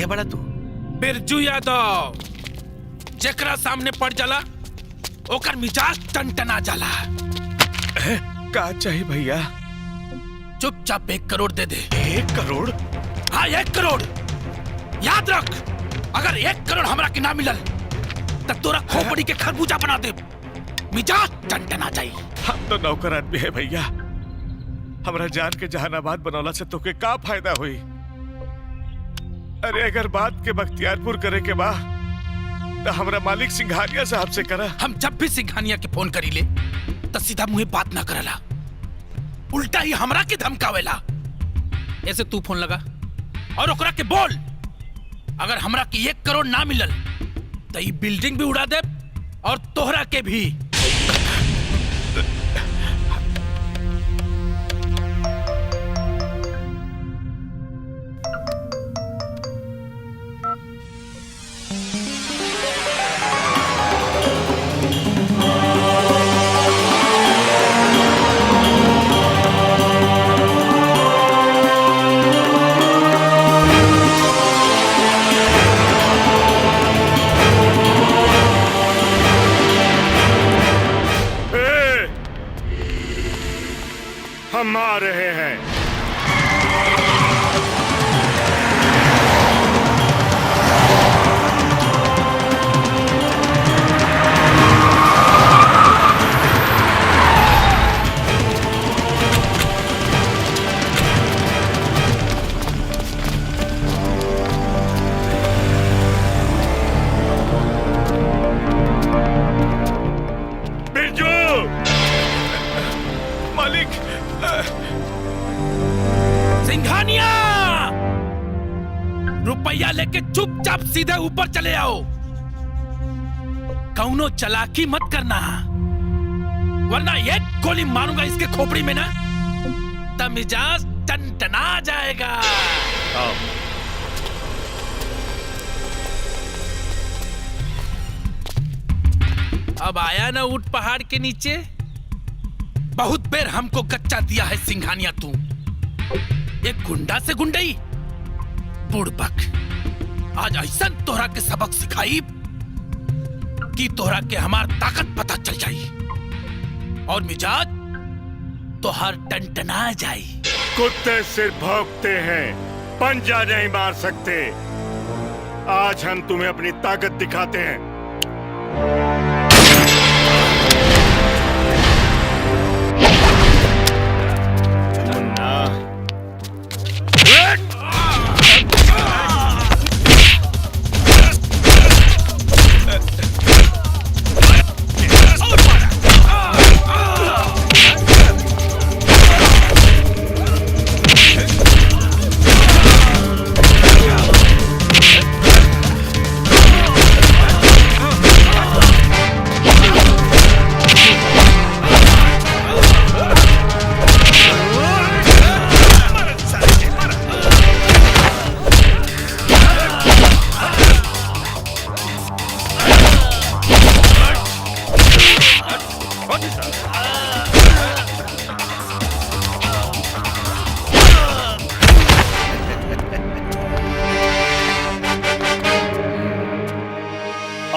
बड़ा तू? बिरजू यादव, जेकरा सामने पड़ जाला ओकर मिजाज टनटना जाला। का चाहिए भैया? चुपचाप 1 करोड़ दे दे। 1 करोड़? हाँ 1 करोड़। याद रख, अगर 1 करोड़ हमरा के ना मिलल तो तोरा खोपड़ी के खरबूजा बना दे। मिजाज टनटना जाई। हम तो नौकर आदमी है भैया, हमरा जान के जहानाबाद बनौला से तोके का फायदा हुई? अरे अगर बात के बख्तियारपुर करे के बा तो हमरा मालिक सिंघानिया साहब से करा। हम जब भी सिंघानिया के फोन करी ले तो सीधा मुंह बात ना करला, उल्टा ही हमरा के धमकावेला। ऐसे तू फोन लगा और ओकरा के बोल, अगर हमरा के 1 करोड़ ना मिलल तो ये बिल्डिंग भी उड़ा दे और तोहरा के भी। हम आ रहे हैं। बिरजू! मालिक! सिंघानिया! रुपया लेके चुपचाप सीधे ऊपर चले आओ। कौनो चालाकी मत करना, वरना 1 गोली मारूंगा इसके खोपड़ी में ना, तब मिजाज टनटना जाएगा। अब आया ना ऊंट पहाड़ के नीचे? बहुत बेर हमको गच्चा दिया है सिंघानिया तू। एक गुंडा से गुंडई, बुड़बक। आज ऐसा तोहरा के सबक सिखाई कि तोहरा के हमार ताकत पता चल जाई और मिजाज तोहर टनटना जाई। कुत्ते सिर्फ भौंकते हैं, पंजा नहीं मार सकते। आज हम तुम्हें अपनी ताकत दिखाते हैं।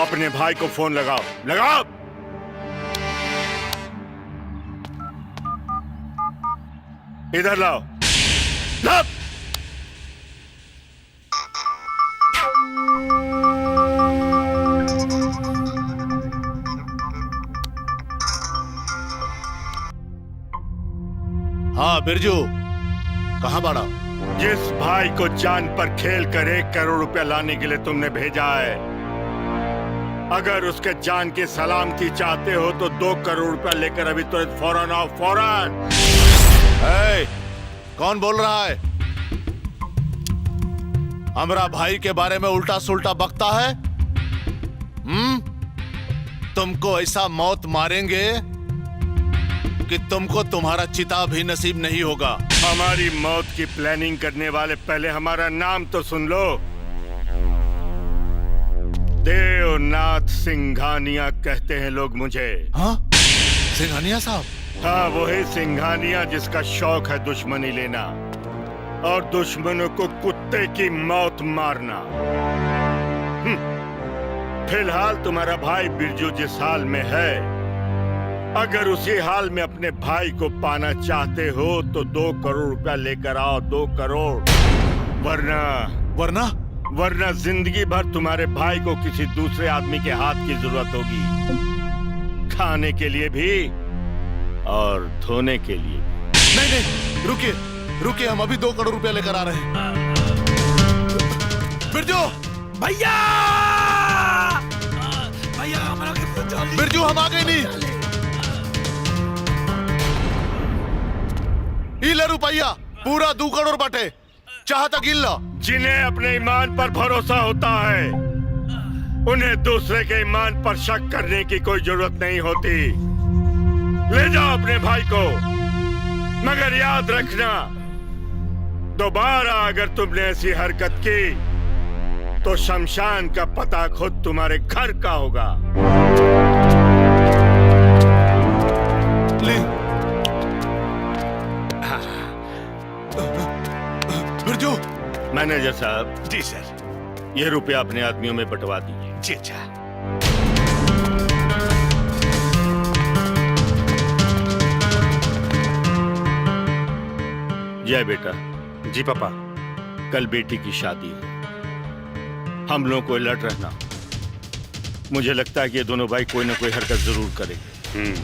अपने भाई को फोन लगाओ, लगाओ। इधर लाओ, लाओ। हाँ बिरजू, कहाँ बड़ा? जिस भाई को जान पर खेल कर 1 करोड़ रुपया लाने के लिए तुमने भेजा है, अगर उसके जान की सलामती चाहते हो तो 2 करोड़ रुपया लेकर अभी तुरंत फौरन आओ, फौरन। कौन बोल रहा है? हमरा भाई के बारे में उल्टा सुल्टा बकता है? तुमको ऐसा मौत मारेंगे कि तुमको तुम्हारा चिता भी नसीब नहीं होगा। हमारी मौत की प्लानिंग करने वाले पहले हमारा नाम तो सुन लो। देवनाथ सिंघानिया कहते हैं लोग मुझे। हाँ? सिंघानिया साहब? हाँ, वही सिंघानिया जिसका शौक है दुश्मनी लेना। और दुश्मनों को कुत्ते की मौत मारना। फिलहाल तुम्हारा भाई बिरजू जिस हाल में है, अगर उसी हाल में अपने भाई को पाना चाहते हो तो 2 करोड़ रुपया लेकर आओ, 2 करोड़। वरना वरना जिंदगी भर तुम्हारे भाई को किसी दूसरे आदमी के हाथ की जरूरत होगी, खाने के लिए भी और धोने के लिए भी। नहीं, रुकिए रुकिए, हम अभी 2 करोड़ रुपया लेकर आ रहे हैं। बिरजू भैया, भैया हमारा कैसे चल। बिरजू, हम आ गए नहीं। ले रुपया, पूरा 2 करोड़ बाटे, चाहता गिन लो। जिन्हें अपने ईमान पर भरोसा होता है, उन्हें दूसरे के ईमान पर शक करने की कोई जरूरत नहीं होती। ले जाओ अपने भाई को, मगर याद रखना, दोबारा अगर तुमने ऐसी हरकत की तो शमशान का पता खुद तुम्हारे घर का होगा। ले बिरजू। मैनेजर साहब। जी सर। ये रुपया अपने आदमियों में बंटवा दीजिए। जी अच्छा। जय बेटा। जी पापा। कल बेटी की शादी है, हम लोगों को अलर्ट रहना। मुझे लगता है कि ये दोनों भाई कोई ना कोई हरकत जरूर करेंगे।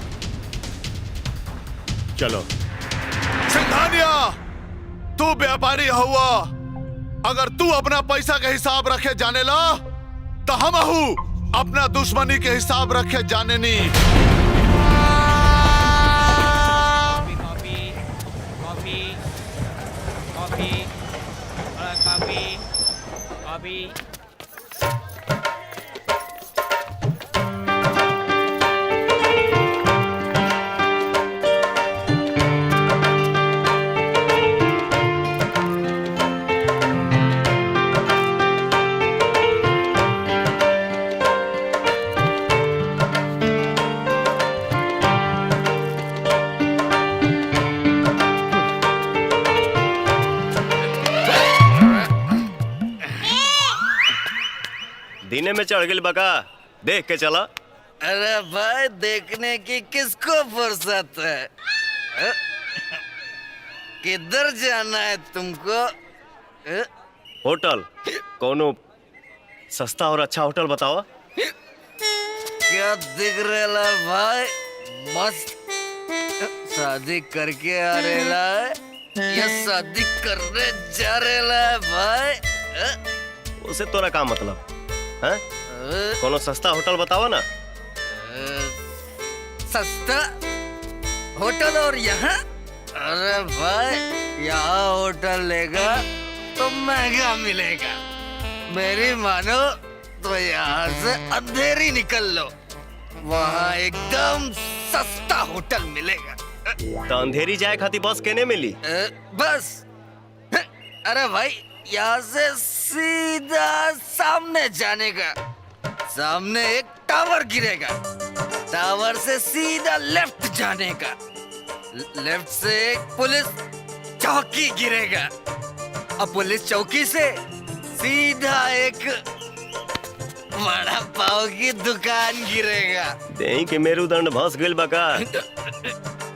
चलो। सिंघानिया, तू व्यापारी हुआ, अगर तू अपना पैसा के हिसाब रखे जाने ला तो हम अपना दुश्मनी के हिसाब रखे जाने नहीं। कॉफी। दीने में चढ़ गई बका, देख के चला। अरे भाई, देखने की किसको फुर्सत है? किधर जाना है तुमको? होटल, कोनो सस्ता और अच्छा होटल बताओ। क्या दिख रहा भाई? मस्त शादी करके आ रहा है या शादी करने जा रहा है भाई? उसे तोरा का मतलब है? कोनो सस्ता होटल बताओ ना। सस्ता होटल और यहाँ? अरे भाई, यहाँ होटल लेगा तो महंगा मिलेगा। मेरी मानो तो यहाँ से अंधेरी निकल लो, वहाँ एकदम सस्ता होटल मिलेगा। तो अंधेरी जाए खाती बस केने मिली? बस, अरे भाई, यहाँ से सीधा सामने जाने का, सामने एक टावर गिरेगा, टावर से सीधा लेफ्ट जाने का, लेफ्ट से एक पुलिस चौकी गिरेगा, अब पुलिस चौकी से सीधा एक वड़ा पाव की दुकान गिरेगा। देही के मेरुदंड भस गइल बका।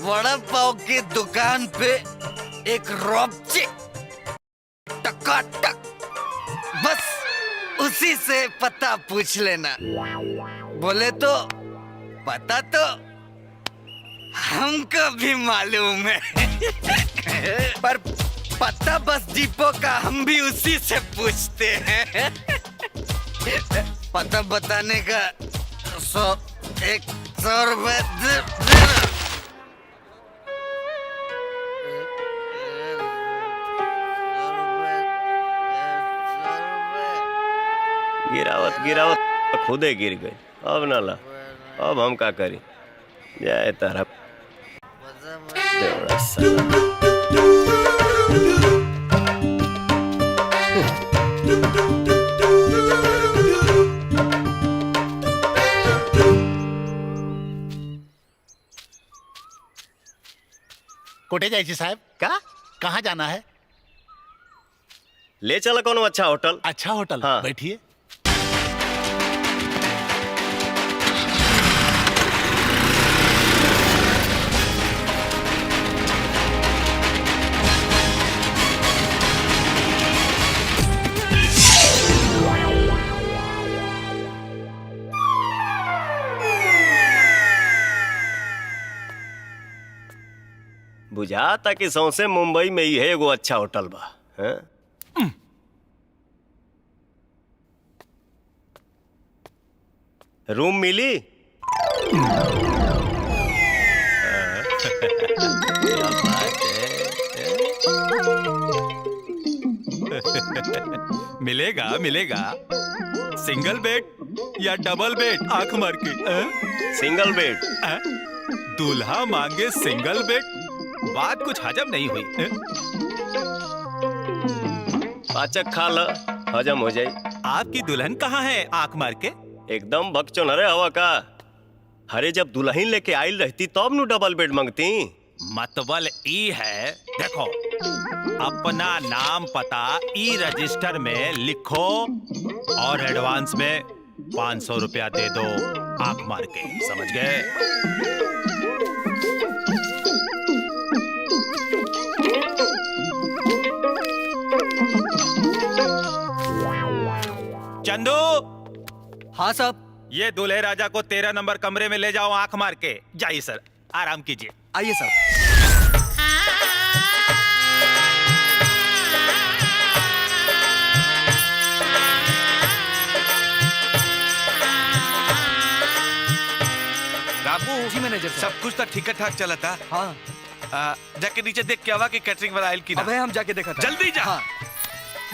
वड़ा पाव की दुकान पे एक रॉबची टकाटक, बस उसी से पता पूछ लेना। बोले तो पता तो हमको भी मालूम है पर पता बस डिपो का हम भी उसी से पूछते हैं। पता बताने का 100 रुपए देना। गिरावत खुदे गिर गई, अब ना ला, अब हम का करी? जाए तारा देवड़ा साला। कोटे जायची साहेब, का कहाँ जाना है? ले चला कोनो अच्छा होटल। अच्छा होटल, हाँ। बैठिए। बुझाता कि सौंसे मुंबई में ही है एगो अच्छा होटल बा। हैं? रूम मिली? क्या बात है? मिलेगा मिलेगा। सिंगल बेड या डबल बेड, आंख मार के। Single bed. दूल्हा मांगे सिंगल बेड, बात कुछ हजम नहीं हुई। पाचक खा ल, हजम हो जाए। आपकी दुल्हन कहाँ है, आंख मार के? एकदम बकचोनरे हवा का। अरे जब दुल्हन लेके आइल रहती तब नु डबल बेड मांगती। मतबल ई है, देखो अपना नाम पता ई रजिस्टर में लिखो और एडवांस में 500 रुपया दे दो, आंख मार के। समझ गए? चंदू। हाँ साहब। ये दूल्हे राजा को 13 नंबर कमरे में ले जाओ, आंख मार के। जाइए सर, आराम कीजिए। आइए साहब। रामू जी मैनेजर साहब। सब कुछ तो ठीक ठाक चला था। हाँ। जाके नीचे देख के आवा कि कैटरिंग वाला आयल की ना। अबे हम जाके देखा था। जल्दी जा। हाँ।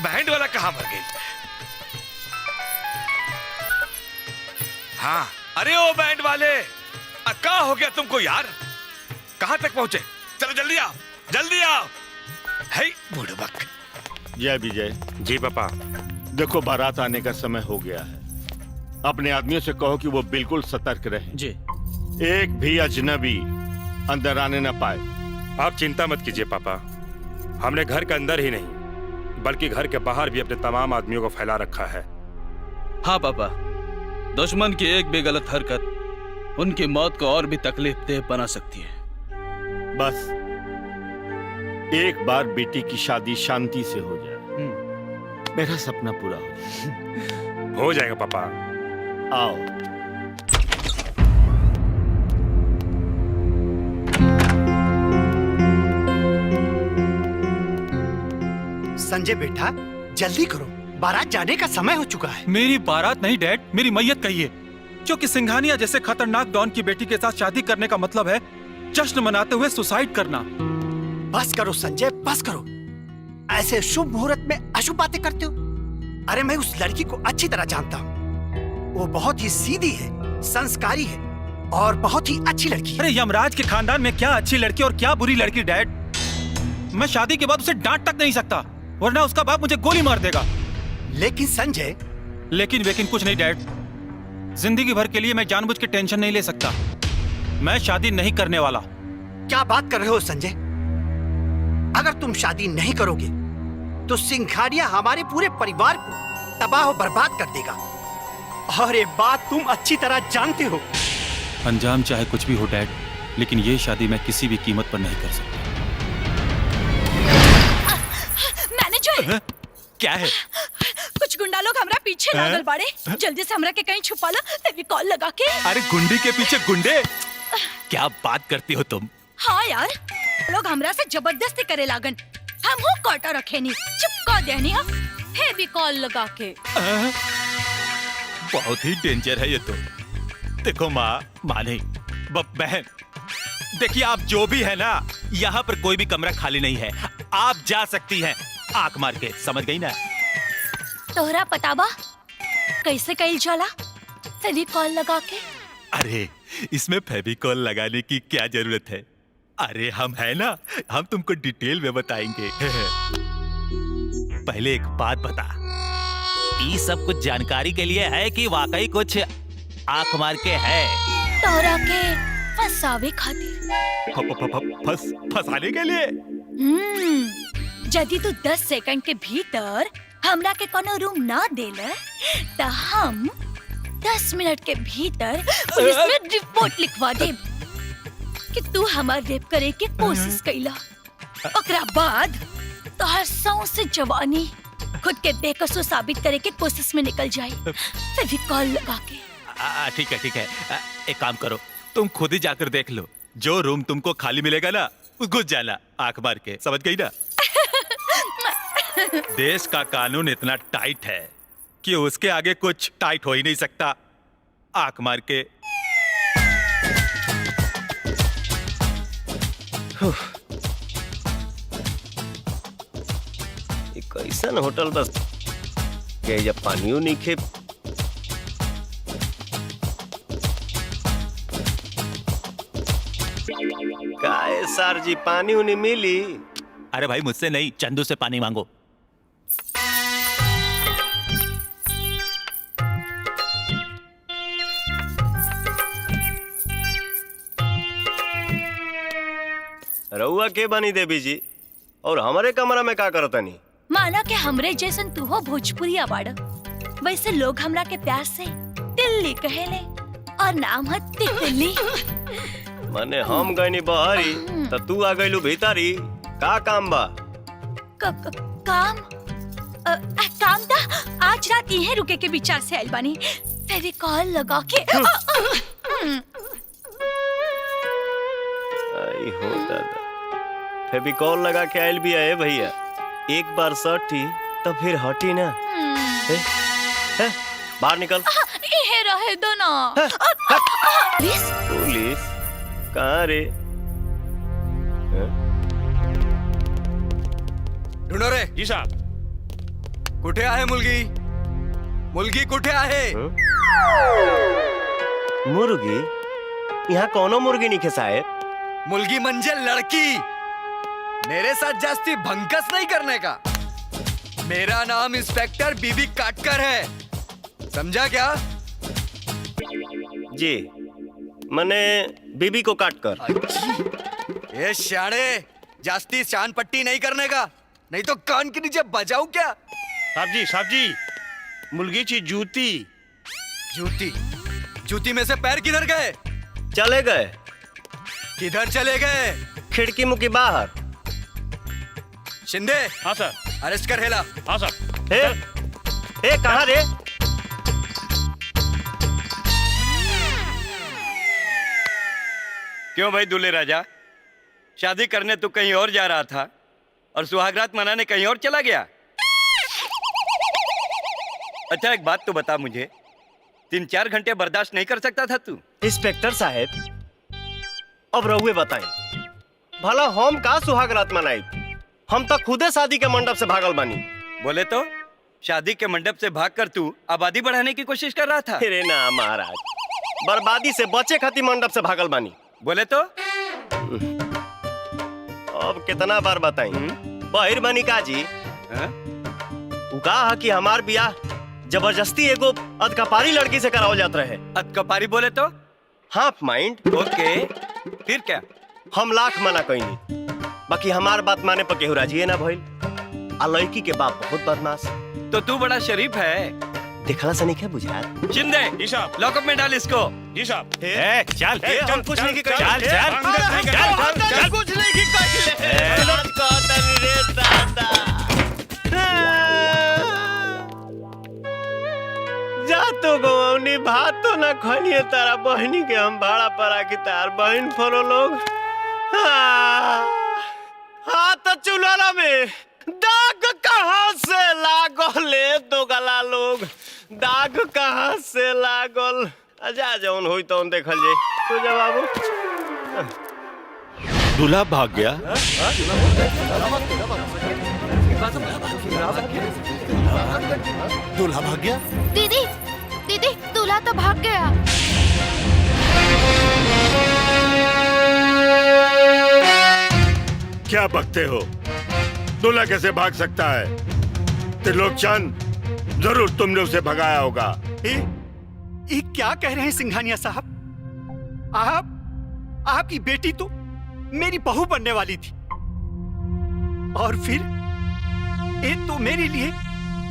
बैंड वाला कहाँ मर गई? हाँ, अरे ओ बैंड वाले, क्या हो गया तुमको यार? कहाँ तक पहुंचे? चलो जल्दी आओ, जल्दी आओ। है बुड़बक। जय विजय। जी पापा। देखो बारात आने का समय हो गया है। अपने आदमियों से कहो कि वो बिल्कुल सतर्क रहे। जी। एक भी अजनबी अंदर आने न पाए। आप चिंता मत कीजिए पापा, हमने घर के अंदर ही नहीं बल्कि घर के बाहर भी अपने तमाम आदमियों को फैला रखा है। हाँ पापा, दुश्मन की एक भी गलत हरकत उनकी मौत को और भी तकलीफ देह बना सकती है। बस एक बार बेटी की शादी शांति से हो जाए, मेरा सपना पूरा हो जाए। हो जाएगा पापा। आओ। संजय बेटा, जल्दी करो, बारात जाने का समय हो चुका है। मेरी बारात नहीं डैड, मेरी मैयत कहिए। क्योंकि सिंघानिया जैसे खतरनाक डॉन की बेटी के साथ शादी करने का मतलब है जश्न मनाते हुए सुसाइड करना। बस करो संजय, बस करो। ऐसे शुभ मुहूर्त में अशुभ बातें करते हो। अरे मैं उस लड़की को अच्छी तरह जानता हूँ। वो बहुत ही सीधी है, संस्कारी है और बहुत ही अच्छी लड़की है। अरे यमराज के खानदान में क्या अच्छी लड़की और क्या बुरी लड़की डैड। मैं शादी के बाद उसे डांट तक नहीं सकता, वरना उसका बाप मुझे गोली मार देगा। लेकिन संजय। लेकिन कुछ नहीं डैड। जिंदगी भर के लिए मैं जानबूझ के टेंशन नहीं ले सकता। मैं शादी नहीं करने वाला। क्या बात कर रहे हो संजय? अगर तुम शादी नहीं करोगे तो सिंघानिया हमारे पूरे परिवार को तबाह और बर्बाद कर देगा, और ये बात तुम अच्छी तरह जानते हो। अंजाम चाहे कुछ भी हो डैड, लेकिन ये शादी मैं किसी भी कीमत पर नहीं कर सकता। मैनेजर, क्या है? कुछ गुंडा लोग हमरा पीछे लागल बाड़े। जल्दी से हमरा के कहीं छुपा लो, तभी कॉल लगा के। अरे गुंडी के पीछे गुंडे? क्या बात करती हो तुम? हाँ यार, लोग हमरा से जबरदस्ती करे लागन। हम हो काटा रखे नहीं, चिपका देनी हम है भी कॉल लगा के। बहुत ही डेंजर है ये तो। देखो माँ नहीं, बहन देखिए, आप जो भी है ना, यहाँ पर कोई भी कमरा खाली नहीं है। आप जा सकती हैं आंख मार के, समझ गई ना? तोहरा पता बा कैसे कइल जाला? फेविकॉल लगा के। अरे इसमें फेविकॉल लगाने की क्या जरूरत है? अरे हम है ना, हम तुमको डिटेल में बताएंगे। पहले एक बात बता, ये सब कुछ जानकारी के लिए है कि वाकई कुछ आंख मार के है? तोहरा के फंसावे खातिर। फंसाने के लिए? यदि तू 10 सेकंड के भीतर हमरा के कोनो रूम ना देले त हम 10 मिनट के भीतर पुलिस में रिपोर्ट लिखवा देब कि तू हमार रेप करे के कोशिश कैला। ओकरा बाद तोहर सौंसे जवानी खुद के बेकसूर साबित करे के कोशिश में निकल जाई। फिर भी कॉल लगा के। ठीक है ठीक है, एक काम करो, तुम खुद ही जाकर देख लो, जो रूम तुमको खाली मिलेगा ना घुस जाना आंख मार के, समझ गई ना? देश का कानून इतना टाइट है कि उसके आगे कुछ टाइट हो ही नहीं सकता। आंख मार के। ये कैसन होटल बस के जब पानियों नहीं खे। काहे सर जी पानी उनी मिली? अरे भाई मुझसे नहीं, चंदू से पानी मांगो। रउआ के बनी देवी जी और हमारे कमरा में का करतनी? माना कि हमरे जैसन तू हो भोजपुरी अवार्ड, वैसे लोग हमरा के प्यार से तिल्ली कहेले और नाम है तितली। माने हम गईनी बहरी त तू आ गईलू भीतरी, का काम बा? काम काम था आज रात यहीं रुके के विचार से आइल बानी। तेरी कॉल लगा के आई हो दादा, फेविकॉल लगा के आयल भी आए भैया। एक बार सटी तो फिर हटी ना। बाहर निकल। ये रहे दो ना। पुलिस? पुलिस कहाँ रे? ढूंढो रे। जी साहब। कुठे आहे मुलगी? मुलगी कुठे आहे? मुर्गी? यहाँ कौनो मुर्गी नहीं खे साहेब। मुलगी म्हणजे लड़की। मेरे साथ जास्ती भंकस नहीं करने का। मेरा नाम इंस्पेक्टर बीबी काटकर है, समझा क्या? जी, मने बीबी को काटकर। ये शाणे, जास्ती शान पट्टी नहीं करने का, नहीं तो कान के नीचे बजाऊं क्या? साहब जी, मुर्गी ची जूती। जूती? जूती में से पैर किधर गए? चले गए। किधर चले गए? खिड़की मुकी बाहर। शिंदे। हाँ सर। अरेस्ट कर हेला। हाँ सर। ए कहाँ रे? क्यों भाई दूल्हे राजा, शादी करने तू कहीं और जा रहा था और सुहागरात मनाने कहीं और चला गया? अच्छा एक बात तो बता मुझे, 3-4 घंटे बर्दाश्त नहीं कर सकता था तू? इंस्पेक्टर साहब, अब रहुए बताएं, भला हम का सुहागरात मनाई? हम तो खुदे शादी के मंडप से भागल बानी। बोले तो शादी के मंडप से भागकर तू आबादी बढ़ाने की कोशिश कर रहा था? अरे ना महाराज, बर्बादी से बचे खातिर मंडप से भागल बानी। बोले तो? अब कितना बार बताई? बहिर बनी का जी? उ कहा कि हमार बियाह जबरदस्ती एगो अधकपारी लड़की से करावल जात रहे। अधकपारी बोले तो? Half mind. ओके, फिर क्या? हम लाख मना कईनी, बाकी हमार बात माने पर केहू राजी ना भइल। आ लड़की के बाप बहुत बदमाश। तो तू बड़ा शरीफ है। देखला से नहीं बुझात? शिंदे, जी साहब। लॉकअप में डाल इसको। जी साहब। चल हम कुछ नहीं चल चल कुछ नहीं जा तो गवनी भात तो ना खनिए तारा बहनी के हम भाड़ा परा की तार बहन फोलो लोग। हाँ तो चुनाला में दाग कहाँ से लागले दो गला लोग, दाग कहाँ से लागल? जा जौन होई तो देखल जाए। तो जवाबो दूल्हा भाग गया। दूल्हा भाग गया? दीदी दीदी दूल्हा तो भाग गया। क्या बकते हो? दूल्हा कैसे भाग सकता है? त्रिलोकचंद, जरूर तुमने उसे भगाया होगा। ये क्या कह रहे हैं सिंघानिया साहब? आपकी बेटी तो मेरी बहू बनने वाली थी, और फिर ये तो मेरे लिए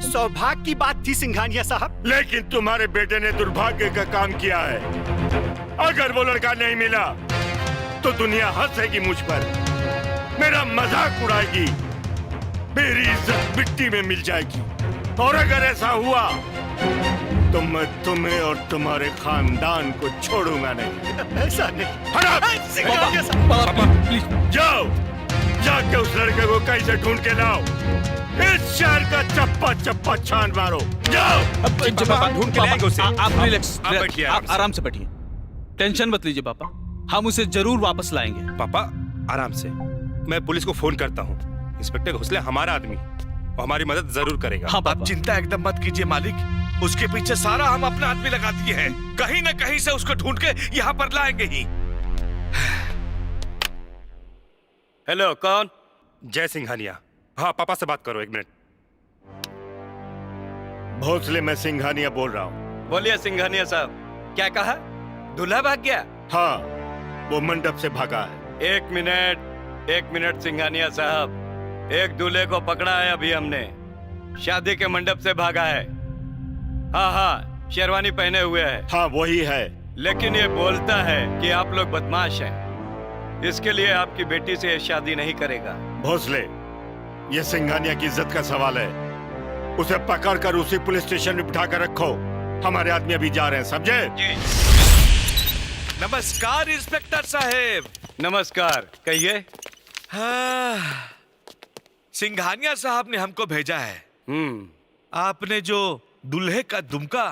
सौभाग्य की बात थी सिंघानिया साहब। लेकिन तुम्हारे बेटे ने दुर्भाग्य का काम किया है। अगर वो लड़का नहीं मिला तो दुनिया हंसेगी मुझ पर, मेरा मजाक उड़ाएगी, मेरी इज्जत मिट्टी में मिल जाएगी। और अगर ऐसा हुआ तो मैं तुम्हें और तुम्हारे खानदान को छोड़ूंगा नहीं। ऐसा नहीं। सिंघानिया साहब, जाओ जाके उस लड़के को कहीं से ढूंढ के लाओ, इस शहर का चप्पा चप्पा छान मारो। जाओ ढूंढ के लाएंगे उसे। आप रिलैक्स, आप बैठिए, आप आराम से बैठिए, टेंशन मत लीजिए पापा, हम उसे जरूर वापस लाएंगे। पापा आराम से, मैं पुलिस को फोन करता हूँ। इंस्पेक्टर घोसले हमारा आदमी और हमारी मदद जरूर करेगा। हाँ आप चिंता एकदम मत कीजिए मालिक, उसके पीछे सारा हम अपना आदमी लगा दिए हैं। कहीं न कहीं से उसको ढूंढ के यहाँ पर लाएंगे ही। हेलो, कौन? जय सिंघानिया। हाँ पापा से बात करो, 1 मिनट। भोसले, मैं सिंघानिया बोल रहा हूँ। बोलिए सिंघानिया साहब, क्या कहा? दूल्हा भाग गया? हाँ, वो मंडप से भागा है। 1 मिनट सिंघानिया साहब, एक दूल्हे को पकड़ा है अभी हमने, शादी के मंडप से भागा है। हाँ हाँ, शेरवानी पहने हुए है। हाँ वही है। लेकिन ये बोलता है कि आप लोग बदमाश हैं, इसके लिए आपकी बेटी से शादी नहीं करेगा। भोसले, ये सिंघानिया की इज्जत का सवाल है, उसे पकड़ कर उसी पुलिस स्टेशन में बिठा कर रखो। हमारे आदमी अभी जा रहे हैं, समझे? जी। नमस्कार इंस्पेक्टर साहेब। नमस्कार, कहिए। हाँ, सिंघानिया साहब ने हमको भेजा है। आपने जो दूल्हे का दुमका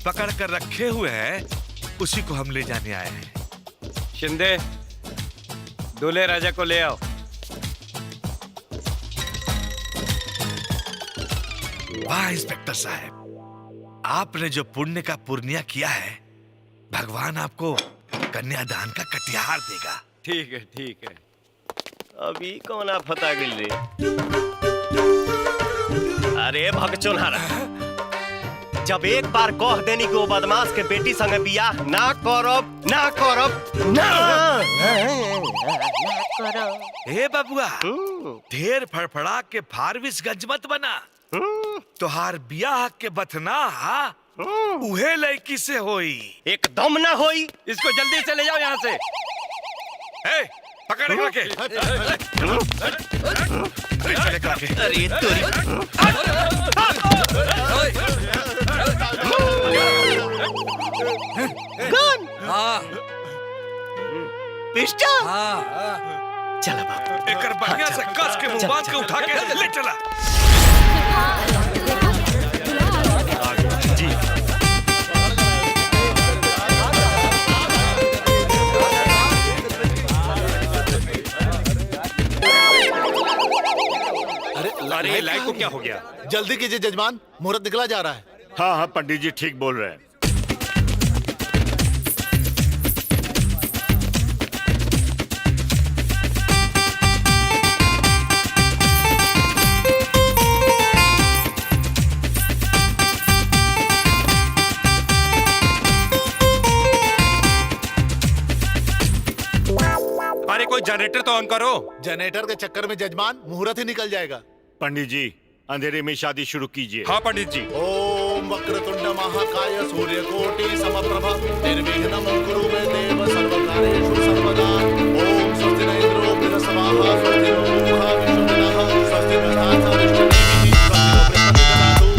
पकड़ कर रखे हुए हैं, उसी को हम ले जाने आए हैं। शिंदे, दूल्हे राजा को ले आओ। वाह इंस्पेक्टर साहब, आपने जो पुण्य का पुर्निया किया है, भगवान आपको कन्यादान का कटिहार देगा। ठीक है ठीक है। अभी कौन आप फता गिल? अरे भगचोनहारा, जब एक बार कह देनी कि वो बदमाश के बेटी संगे बियाह ना करब ना करब ना करब। ए बबुआ, ढेर फड़फड़ा के फारविसगंज मत बना। तोहार बियाह के बथना उहे लड़की से होई। एकदम ना होई। इसको जल्दी से ले जाओ यहाँ से। ए, पकड़ के अरे तोरी गन। हाँ, पिस्टल। हाँ, चला बाबू, एकर बढ़िया से कस के मुंह बांध के उठा के ले चला। जी। अरे लाइट को क्या हो गया? जल्दी कीजिए जजमान, मुहूर्त निकला जा रहा है। हाँ हाँ पंडित जी ठीक बोल रहे हैं। अरे कोई जनरेटर तो ऑन करो। जनरेटर के चक्कर में जजमान मुहूर्त ही निकल जाएगा। पंडित जी, अंधेरे में शादी शुरू कीजिए। हाँ पंडित जी। ओम वक्रतुंड महाकाय सूर्यकोटि समप्रभ निर्विघ्नं कुरु मे देव सर्वकार्येषु सर्वदा। ओम स्वस्ति न इंद्रो बृहस्पतिः स्वस्ति नो पूषा विश्ववेदाः स्वस्ति नक्षत्राः अरिष्टनेमिः स्वस्ति नो बृहस्पतिर्दधातु।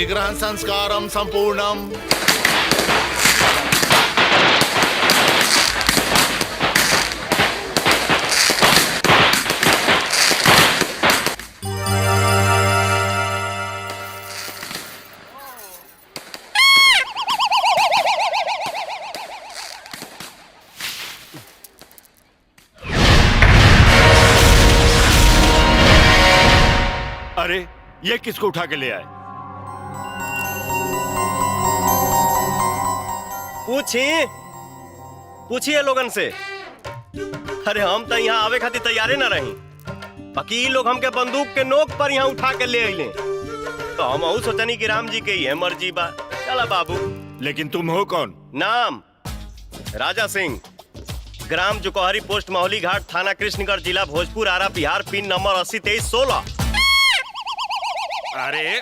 ग्रहण संस्कारम संपूर्णम। अरे ये किसको उठा के ले आए? पूछी पूछिए लोगन से। अरे हम तो यहाँ आवे खातिर तैयारे ना रही, बाकी लोग हमके बंदूक के नोक पर यहाँ उठा के ले आइले, तो हम सोचनी कि राम जी के ही है मर्जी बा। चला बाबू। लेकिन तुम हो कौन? नाम राजा सिंह, ग्राम जुकोहरी, पोस्ट मौली घाट, थाना कृष्णगढ़, जिला भोजपुर, आरा, बिहार, पिन नंबर 802316। अरे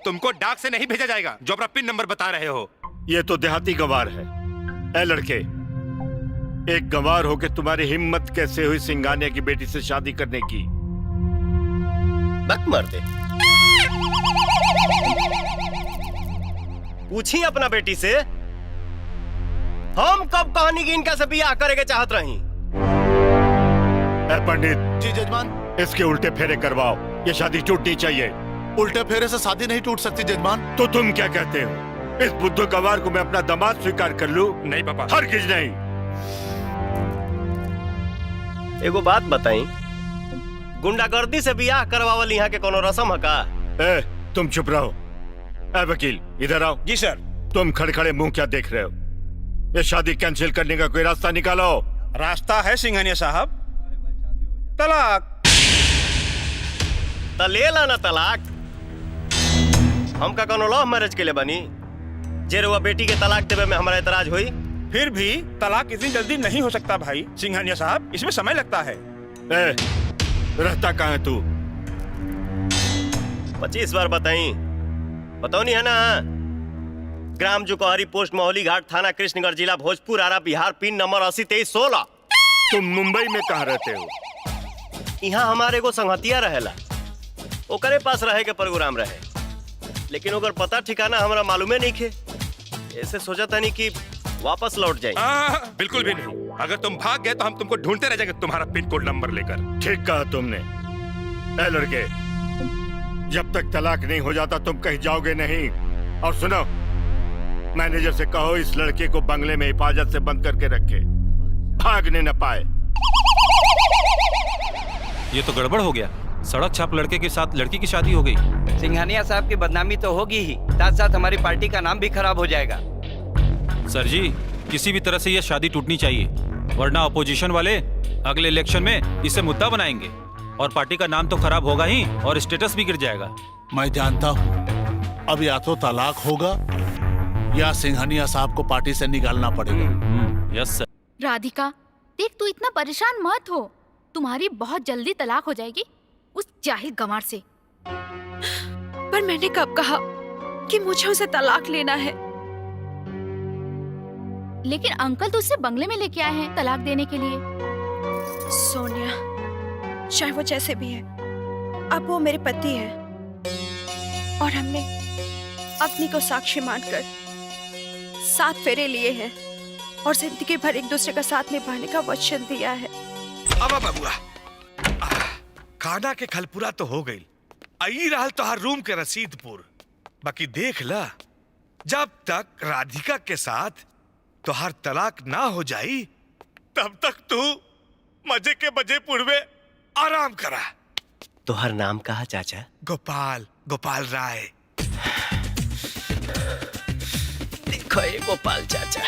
तुमको डाक से नहीं भेजा जाएगा जो अपना पिन नंबर बता रहे हो। ये तो देहाती गवार है। ए लड़के, एक गवार होके तुम्हारी हिम्मत कैसे हुई सिंघानिया की बेटी से शादी करने की? बक मर दे। पूछी अपना बेटी से, हम कब कहानी की इनका से बियाह करेंगे चाहत रही। ए पंडित जी जजमान। इसके उल्टे फेरे करवाओ, ये शादी टूटनी चाहिए। उल्टे फेरे से शादी नहीं टूट सकती जजमान। तो तुम क्या कहते हो? इस बुद्धू गवार को मैं अपना दामाद स्वीकार कर लूं? नहीं पापा, हरगिज नहीं। एगो बात बताई, गुंडागर्दी से बियाह करवावल यहाँ के कोनो रस्म है का? ए, तुम चुप रहो। ए वकील, इधर आओ। जी सर। तुम खड़े खड़े मुंह क्या देख रहे हो? ये शादी कैंसिल करने का कोई रास्ता निकालो। रास्ता है सिंघानिया साहब, तलाक। ले ला ना तलाक। हम का कोनो लव मैरिज के लिए बनी जे रुआ बेटी के तलाक देवे में हमारा एतराज हुई? फिर भी तलाक इतनी जल्दी नहीं हो सकता भाई सिंघानिया साहब, इसमें समय लगता है। ए, रहता कहाँ है तू? 25 बार बताई, बताओ नहीं है ना? ग्राम जुकोहरी, पोस्ट मौली घाट, थाना कृष्णगढ़, जिला भोजपुर, आरा, बिहार, पिन नंबर 802316। तुम मुंबई में कहाँ रहते हो? यहाँ हमारे को संगतिया रहेला, ओकरे पास रहे के प्रोग्राम रहे, लेकिन ओकर पता ठिकाना हमरा मालूमे नहीं खे। ऐसे सोचा था नहीं कि वापस लौट जाए। बिल्कुल भी नहीं। अगर तुम भाग गए तो हम तुमको ढूंढते रह जाएंगे तुम्हारा पिन कोड नंबर लेकर। ठीक कहा तुमने। ए लड़के, जब तक तलाक नहीं हो जाता तुम कहीं जाओगे नहीं। और सुनो, मैनेजर से कहो इस लड़के को बंगले में हिफाजत से बंद करके रखे, भागने न पाए। ये तो गड़बड़ हो गया। सड़क छाप लड़के के साथ लड़की की शादी हो गई। सिंघानिया साहब की बदनामी तो होगी ही, साथ साथ हमारी पार्टी का नाम भी खराब हो जाएगा। सर जी, किसी भी तरह से यह शादी टूटनी चाहिए, वरना अपोजिशन वाले अगले इलेक्शन में इसे मुद्दा बनाएंगे और पार्टी का नाम तो खराब होगा ही और स्टेटस भी गिर जाएगा। मैं जानता हूँ, अब या तो तलाक होगा या सिंघानिया साहब को पार्टी से निकालना पड़ेगा। यस सर। राधिका, देख तू इतना परेशान मत हो, तुम्हारी बहुत जल्दी तलाक हो जाएगी उस जाहिल गंवार से। पर मैंने कब कहा कि मुझे उसे तलाक लेना है? लेकिन अंकल तो उसे बंगले में लेके आए हैं तलाक देने के लिए। सोनिया, चाहे वो जैसे भी है, अब वो मेरे पति है और हमने अग्नि को साक्षी मानकर 7 फेरे लिए हैं और जिंदगी भर एक दूसरे का साथ निभाने का वचन दिया है। अब बबुआ, खाना के खलपुरा तो हो गई, आई रहल तो हर रूम के रसीदपुर। बाकी देख ला, जब तक राधिका के साथ तो हर तलाक ना हो जाई तब तक तू मजे के बजे पुरवे आराम करा। तो हर नाम कहा चाचा? गोपाल, गोपाल राय। देखो ये गोपाल चाचा,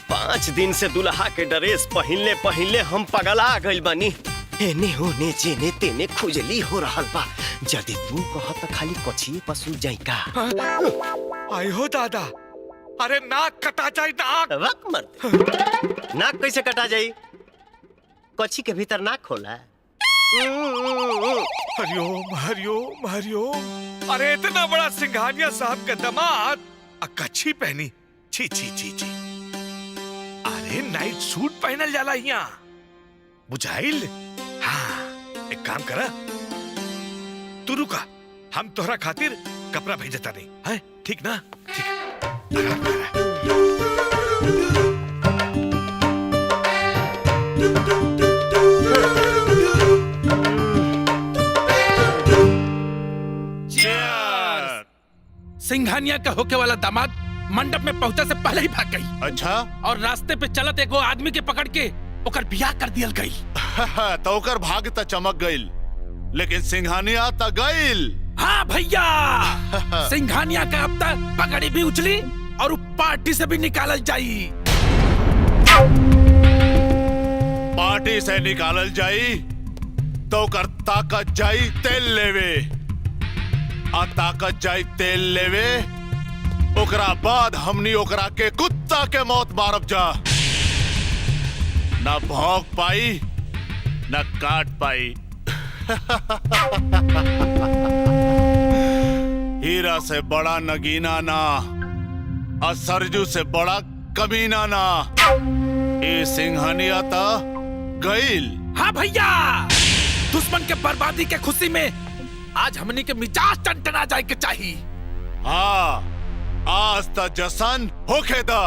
5 दिन से दुल्हा के ड्रेस पहनले हम पगला गइल बानी। एने होने जेने तेने खुजली हो रहल बा। यदि तू कह तो खाली कछिए पसू जाई का? आई हो दादा, अरे नाक कटा जाई नाक। वक मर। नाक कैसे कटा जाई? कछी के भीतर नाक होला। हरिओम हरिओम हरिओम। अरे इतना बड़ा सिंघानिया साहब का दामाद कच्छी पहनी, छी छी छी छी। अरे नाइट सूट पहनल जाला यहाँ, बुझाइल? हाँ, एक काम करा, तू रुका, हम तोहरा खातिर कपड़ा भेजता नहीं है, ठीक ना? ठीक। सिंघानिया का होके वाला दामाद मंडप में पहुंचा से पहले ही भाग गई। अच्छा? और रास्ते पे चलत एगो आदमी के पकड़ के ओकर बियाह कर दियल गई। तो ओकर भाग त चमक गइल, लेकिन सिंघानिया त गइल। हाँ भैया, सिंघानिया का अब तक पगड़ी भी उछली और पार्टी से भी निकालल जाई। पार्टी से निकालल जाई तो कर ताकत जाई तेल लेवे, आ ताकत जाई तेल लेवे, ओकरा बाद हमनी ओकरा के कुत्ता के मौत मारब जा। न भौंक पाई न काट पाई। हीरा से बड़ा नगीना ना, और सरजू से बड़ा कमीना ना। ये सिंघानिया था गईल। हाँ भैया, दुश्मन के बर्बादी के खुशी में आज हमनी के मिजाज टनटना जाए के चाहिए। हाँ, आज तक जशन होके दा।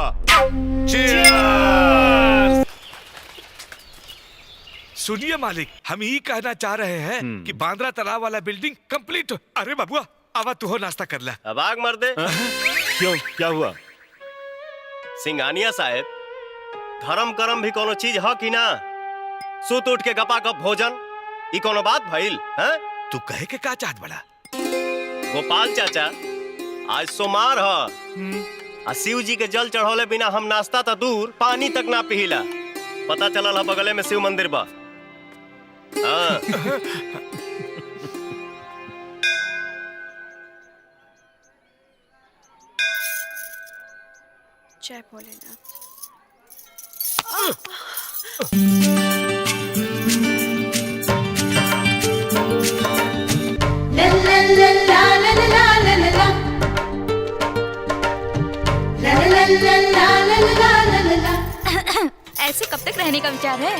सुनिए मालिक, हम ही कहना चाह रहे हैं कि बांद्रा तालाब वाला बिल्डिंग कंप्लीट हो। अरे बाबुआ, आवा तू हो नाश्ता कर ले। अब आग मर दे। क्यों, क्या हुआ? सिंघानिया साहब, धर्म करम भी कोनो चीज है कि ना? सुत उठ के गपा गप भोजन, ई कोनो बात भइल? हैं? तू कहे के का चाहत बड़ा? गोपाल चाचा, आज सोमवार ह, शिव जी के जल चढ़ौले बिना हम नाश्ता तो दूर पानी तक ना पिहिला। पता चलल है बगले में शिव मंदिर बा। हाँ। जय भोलेनाथ। ऐसे कब तक रहने का विचार है?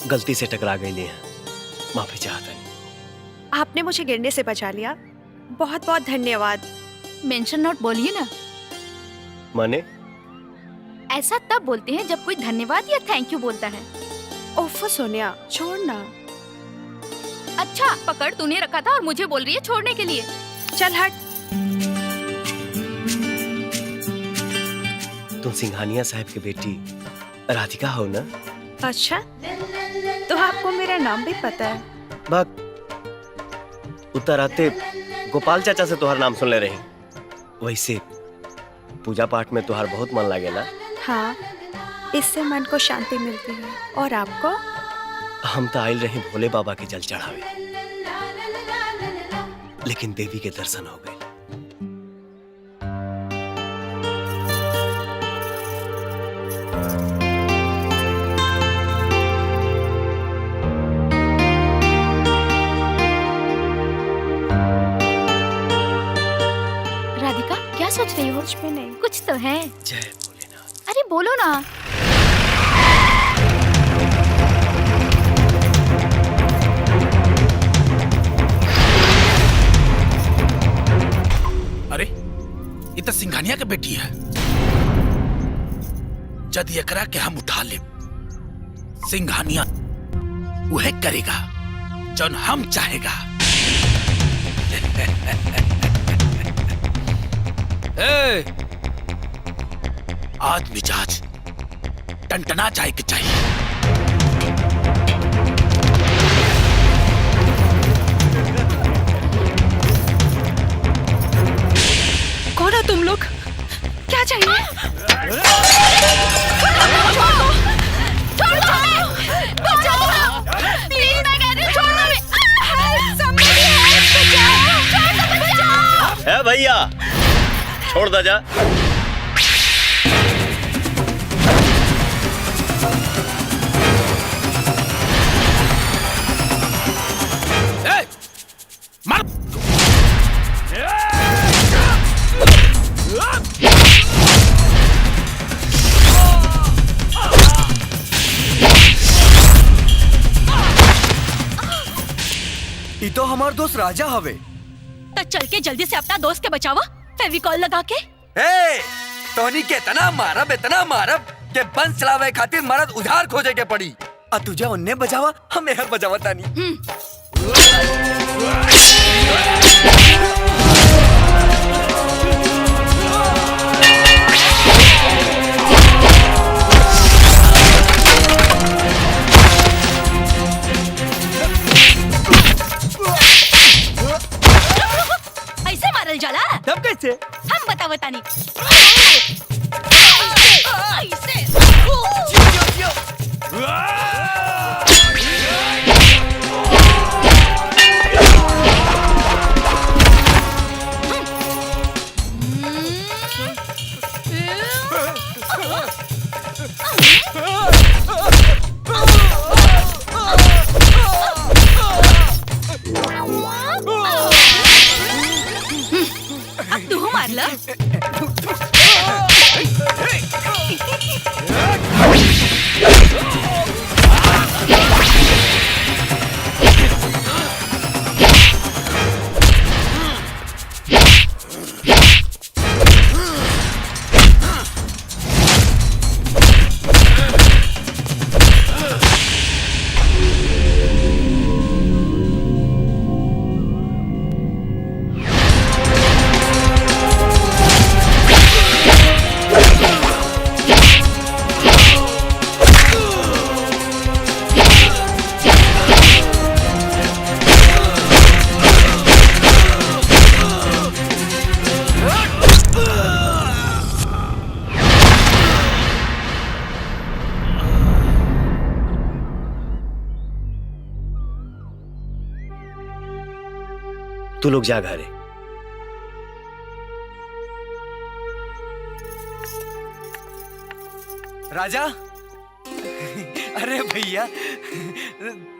गलती से टकरा गई है, माफी चाहता नहीं। आपने मुझे गिरने से बचा लिया, बहुत बहुत धन्यवाद। मेंशन नोट बोलिए ना। माने? ऐसा तब बोलते हैं जब कोई धन्यवाद या थैंक यू बोलता है। ओफो सोनिया, छोड़ना। अच्छा, पकड़, तूने रखा था और मुझे बोल रही है छोड़ने के लिए। चल हट। तुम सिंघानिया साहब की बेटी राधिका हो ना? अच्छा, तो आपको मेरा नाम भी पता है? बात उतर आते गोपाल चाचा से तुम्हारा नाम सुन ले रही। वैसे पूजा पाठ में तुम्हारा बहुत मन लगेला। हाँ, इससे मन को शांति मिलती है। और आपको? हम तो आयल रहे भोले बाबा के जल चढ़ावे, लेकिन देवी के दर्शन हो गए। राधिका, क्या सोच रही हो? कुछ भी नहीं। कुछ तो है। जय भोलेनाथ। अरे बोलो ना। अरे, ये तो सिंघानिया की बेटी है। जद एकरा के हम उठा ले, सिंघानिया वह करेगा जौन हम चाहेगा। ए, आज मिजाज टनटना जाए के चाहिए। कौन हो तुम लोग? क्या चाहिए? है भैया, छोड़ दे जा। मार। ये तो हमार दोस्त राजा हवे। तो चल के जल्दी से अपना दोस्त के बचावा, फेविकॉल लगा के। ए, तोनी के इतना मारब के बंस चलावे खातिर मरद उधार खोजे के पड़ी। आ तुझे उन्ने बजावा, हम यहाँ बजावा तानी। ऐसे मारल जाला? तब कैसे? हम बतावतानी। ऐसे। अब तू मारला? तू लोग जा घरे। राजा, अरे भैया,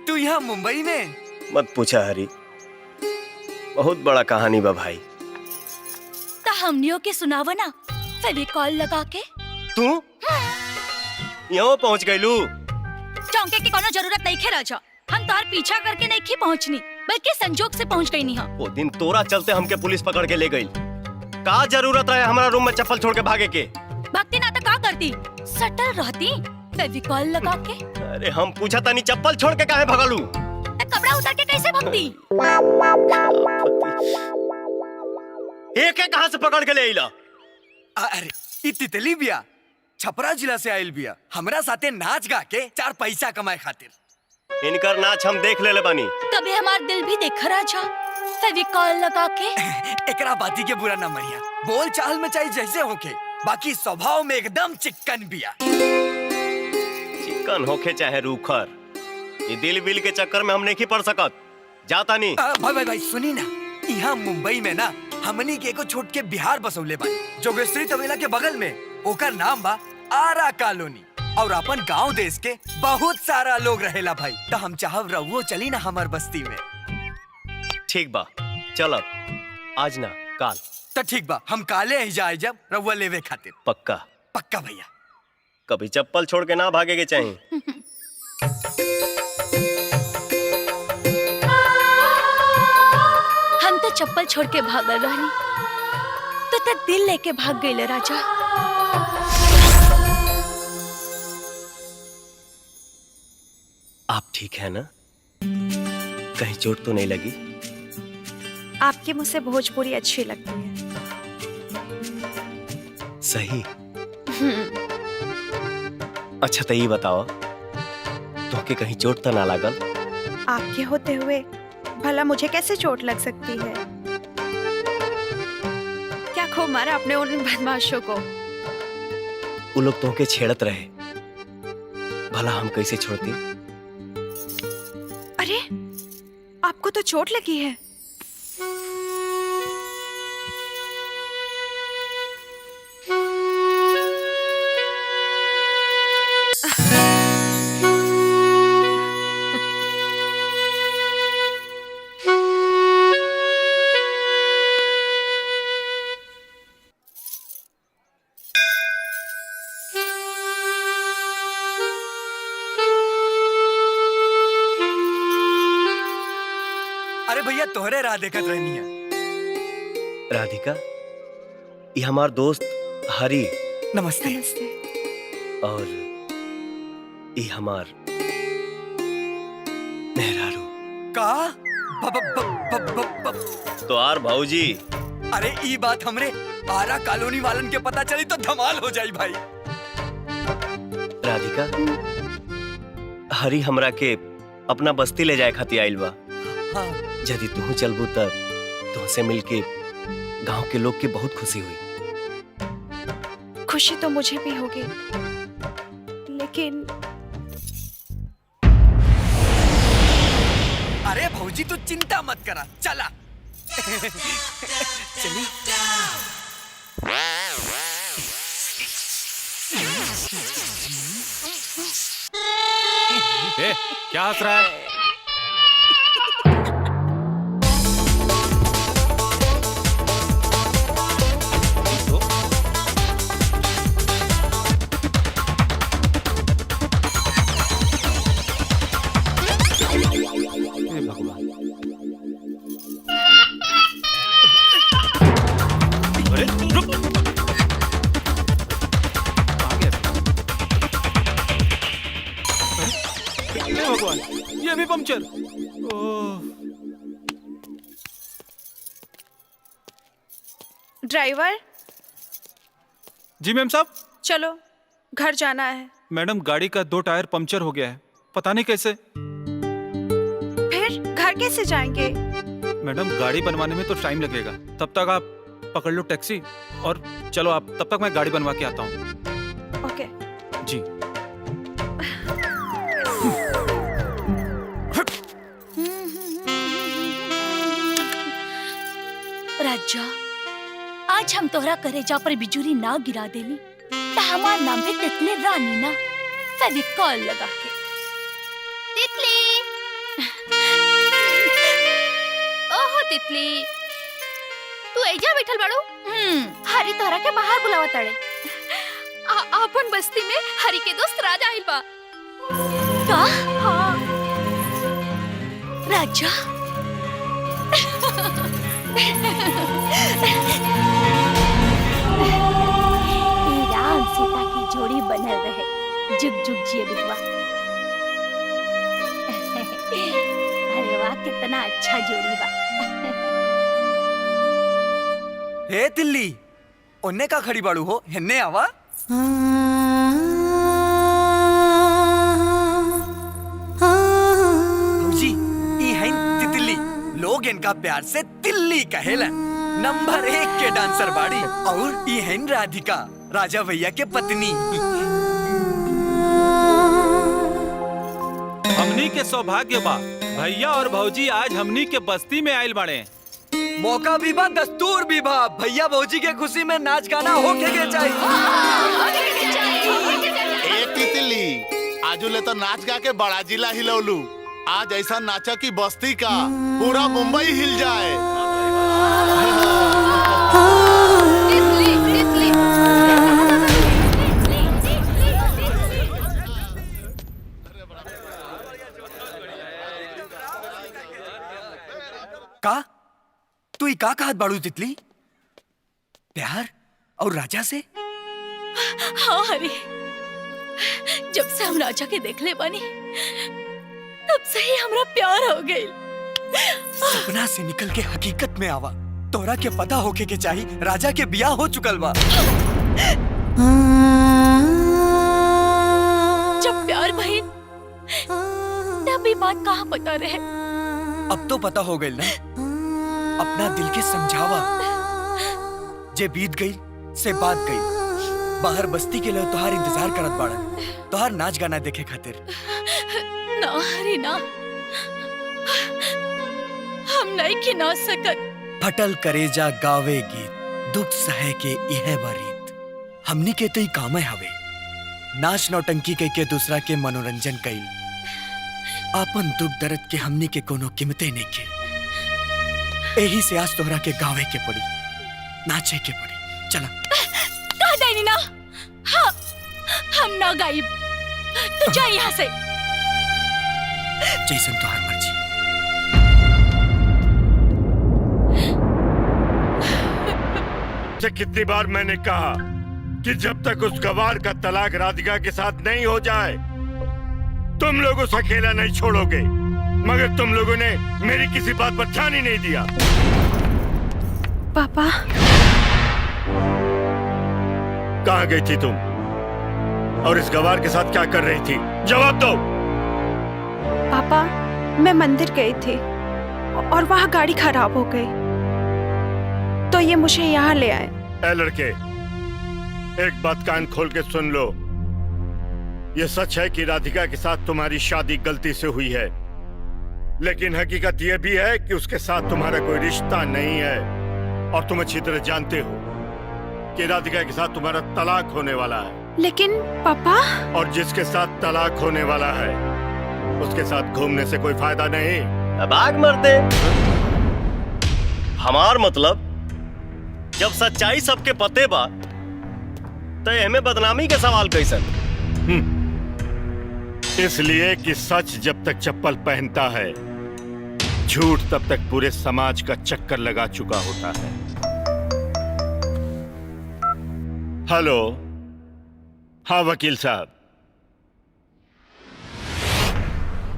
तू यहाँ मुंबई में? मत पूछा हरी, बहुत बड़ा कहानी बा भाई। ता हमनियों के सुनावा ना, फेविकॉल लगा के। तू यहाँ पहुँच गईलू? चौंके की कोनो जरूरत नहीं खे राजा, हम तार पीछा करके नहीं की पहुँचनी, बल्कि संजोग से पहुँच गई नहीं। वो दिन तोरा चलते हमके पुलिस पकड़ के ले गई। का जरूरत है हमारा रूम में चप्पल छोड़ के भागे के? भक्ति ना तो का करती, सटल रहती फेविकॉल लगा के। अरे हम पूछा था नहीं, चप्पल छोड़ के काहे भगालू? कपड़ा उतार के कैसे भक्ति? एक कहाँ से पकड़ के ले आइला? अरे ई तितली बिया, छपरा जिला से आइल बिया, हमरा साथे नाच गा के 4 पैसा कमाए खातिर। इनकर नाच हम देख ले बानी। कभी हमार दिल भी देख राजा, फेविकॉल लगा के। एकरा बाती के बुरा ना मनिया, बोल चाल में चाहे जैसे होके, बाकी स्वभाव में एकदम चिकन बिया। चिकन होके चाहे रूखर, ये दिल बिल के चक्कर में हम नहीं पड़ सकत। जाता नहीं। भाई सुनी ना, यहाँ मुंबई में ना हमनी के एको छोट के बिहार बसौले बा, जोगेश्वरी तबेला के बगल में, ओकर नाम बा आरा कॉलोनी। और अपन गांव देश के बहुत सारा लोग रहेला भाई, तो हम चाहब रहुओ चली ना हमार बस्ती में। ठीक बा, चलब आज ना काल। तो ठीक बा, हम काले ही जाए जब रहुआ लेवे खातिर। पक्का पक्का भैया। कभी चप्पल छोड़ के ना भागे के चाहिए। हम तो चप्पल छोड़ के भागल रहनी, तो दिल लेके भाग गए राजा। आप ठीक है ना? कहीं चोट तो नहीं लगी? आपके मुँह से भोजपुरी अच्छी लगती है। सही। अच्छा तो ये बताओ, तुमके कहीं चोट तो ना लागल? आपके होते हुए भला मुझे कैसे चोट लग सकती है? क्या खूब मारा अपने उन बदमाशों को। वो लोग तुमके छेड़त रहे, भला हम कैसे छोड़ती? अरे आपको तो चोट लगी है। अरे भैया तोहरे राह देखत रहनी है। राधिका, ये हमार दोस्त हरी। नमस्ते। नमस्ते। और ये हमार मेहरारू। का? तो आर भाऊजी। अरे ई बात हमरे आरा कॉलोनी वालन के पता चली तो धमाल हो जाई भाई। राधिका, हरी हमरा के अपना बस्ती ले जाए खातिर आइल बा। हाँ। यदि तू चलबू तब तुमसे मिलके गांव के लोग के बहुत खुशी हुई। खुशी तो मुझे भी होगी, लेकिन भौजी तू चिंता मत करा, चला। चली। ए, क्या हंस रहा है? अरे रुक। भगवान, ये भी पंक्चर। ड्राइवर, जी मैम साहब। चलो घर जाना है। मैडम गाड़ी का 2 टायर पंक्चर हो गया है, पता नहीं कैसे। फिर घर कैसे जाएंगे? मैडम गाड़ी बनवाने में तो टाइम लगेगा, तब तक आप पकड़ लो टैक्सी और चलो आप, तब तक मैं गाड़ी बनवा के आता हूँ। ओके। जी। राजा, आज हम तोहरा करेजा पर बिजुरी ना गिरा देली तो हमार नाम है तितली रानी ना। फेविकॉल लगा के। तितली, ओहो तितली, तू एजा बैठल बाड़ू? हरी तोहरा के बाहर बुलावा तड़े। अपन बस्ती में हरी के दोस्त राजा आइल बा। का? हाँ। राजा? राम सीता की जोड़ी बनल रहे, जुग जुग जिए बिटवा। अरे वाह, कितना अच्छा जोड़ी बा। हे तिल्ली, ओन्ने का खड़ी बाड़ू हो, हेन्ने आवा। भौजी, ई है तितली, लोग इनका प्यार से तिल्ली कहेलन। नंबर 1 के डांसर बाड़ी। और ई है राधिका, राजा भैया के पत्नी। हमनी के सौभाग्य बा, भैया और भौजी आज हमनी के बस्ती में आयल बाड़े। मौका भी बा, दस्तूर भी बा। भैया भौजी के खुशी में नाच गाना होके के चाहिए। ए तितली, आजुले तो नाच गा के बड़ा जिला हिलौलू। आज ऐसा नाचा कि बस्ती का पूरा मुंबई हिल जाए। का? तू ही का कहत बाड़ू तितली? प्यार और राजा से? हाँ हरी, जब से हम राजा के देख ले बानी तब से ही हमरा प्यार हो गई। सपना से निकल के हकीकत में आवा। तोरा के पता होके के चाही, राजा के बियाह हो चुकल बा। जब प्यार भइल तब भी बात कहाँ पता रहे। अब तो पता हो गई ना। अपना दिल के समझावा। जे बीत गई से बात गई। बाहर बस्ती के लोग तोहार इंतजार करत बाड़न, तोहार नाच गाना देखे खातिर। ना हरी ना, हम नहीं खिना सकत। फटल करेजा गावे गीत, दुख सहे के यह बारीत। हमनी के तो ही काम हवे, नाच नौटंकी कह के दूसरा के मनोरंजन कईल। आपन दुख दर्द के हमनी के कोनो कीमते नहीं के। यही से आज तोहरा के गावे के पड़ी, नाचे के पड़ी। चला। कह देनी ना, हाँ, हम ना गाइब। तू जा यहाँ से। जैसन तोहार मर्जी। कितनी बार मैंने कहा कि जब तक उस गवार का तलाक राधिका के साथ नहीं हो जाए तुम लोग उसे अकेला नहीं छोड़ोगे। मगर तुम लोगों ने मेरी किसी बात पर ध्यान ही नहीं दिया। पापा, कहाँ गई थी तुम? और इस गवार के साथ क्या कर रही थी? जवाब दो। पापा, मैं मंदिर गई थी और वहाँ गाड़ी खराब हो गई, तो ये मुझे यहाँ ले आए। ए लड़के, एक बात कान खोल के सुन लो। ये सच है कि राधिका के साथ तुम्हारी शादी गलती से हुई है, लेकिन हकीकत यह भी है कि उसके साथ तुम्हारा कोई रिश्ता नहीं है और तुम अच्छी तरह जानते हो कि राधिका के साथ तुम्हारा तलाक होने वाला है। लेकिन पापा, और जिसके साथ तलाक होने वाला है उसके साथ घूमने से कोई फायदा नहीं। अब आग मरते। हमार मतलब जब सच्चाई सबके पते बा तो हमें बदनामी के सवाल कैसन? इसलिए कि सच जब तक चप्पल पहनता है झूठ तब तक पूरे समाज का चक्कर लगा चुका होता है। हेलो, हाँ वकील साहब।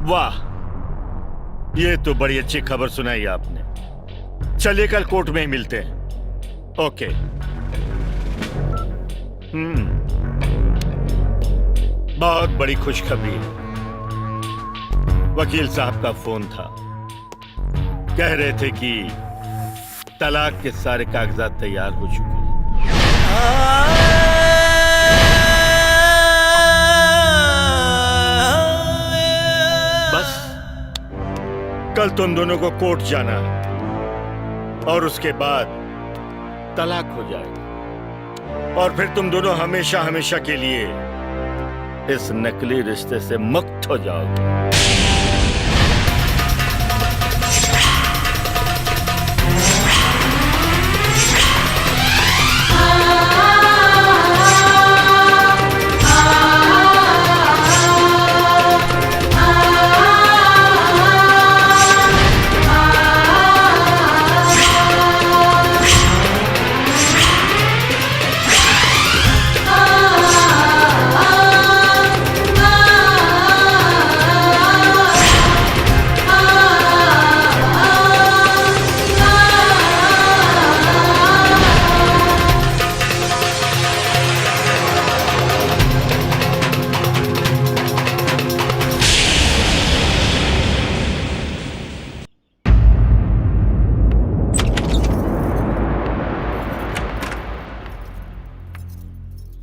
वाह, ये तो बड़ी अच्छी खबर सुनाई आपने। चलिए कल कोर्ट में ही मिलते हैं। ओके। बहुत बड़ी खुशखबरी है। वकील साहब का फोन था, कह रहे थे कि तलाक के सारे कागजात तैयार हो चुके हैं। बस कल तुम दोनों को कोर्ट जाना है और उसके बाद तलाक हो जाएगा और फिर तुम दोनों हमेशा हमेशा के लिए इस नकली रिश्ते से मुक्त हो जाओगे।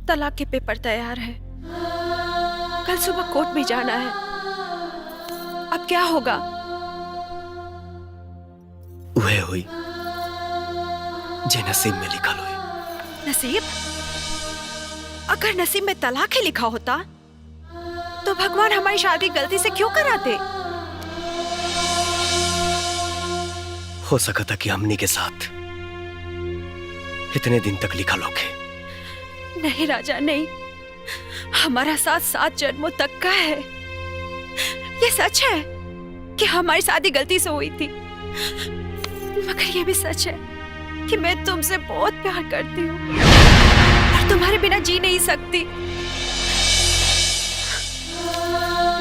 तलाक के पेपर तैयार है, कल सुबह कोर्ट भी जाना है। अब क्या होगा? वह हुई जे नसीब में लिखा हुई। नसीब? अगर नसीब में तलाक ही लिखा होता तो भगवान हमारी शादी गलती से क्यों कराते? हो सका था कि हमनी के साथ इतने दिन तक लिखा लोगे। नहीं राजा, नहीं। हमारा साथ 7 जन्मों तक का है। ये सच है कि हमारी शादी गलती से हुई थी, मगर ये भी सच है कि मैं तुमसे बहुत प्यार करती हूँ और तुम्हारे बिना जी नहीं सकती।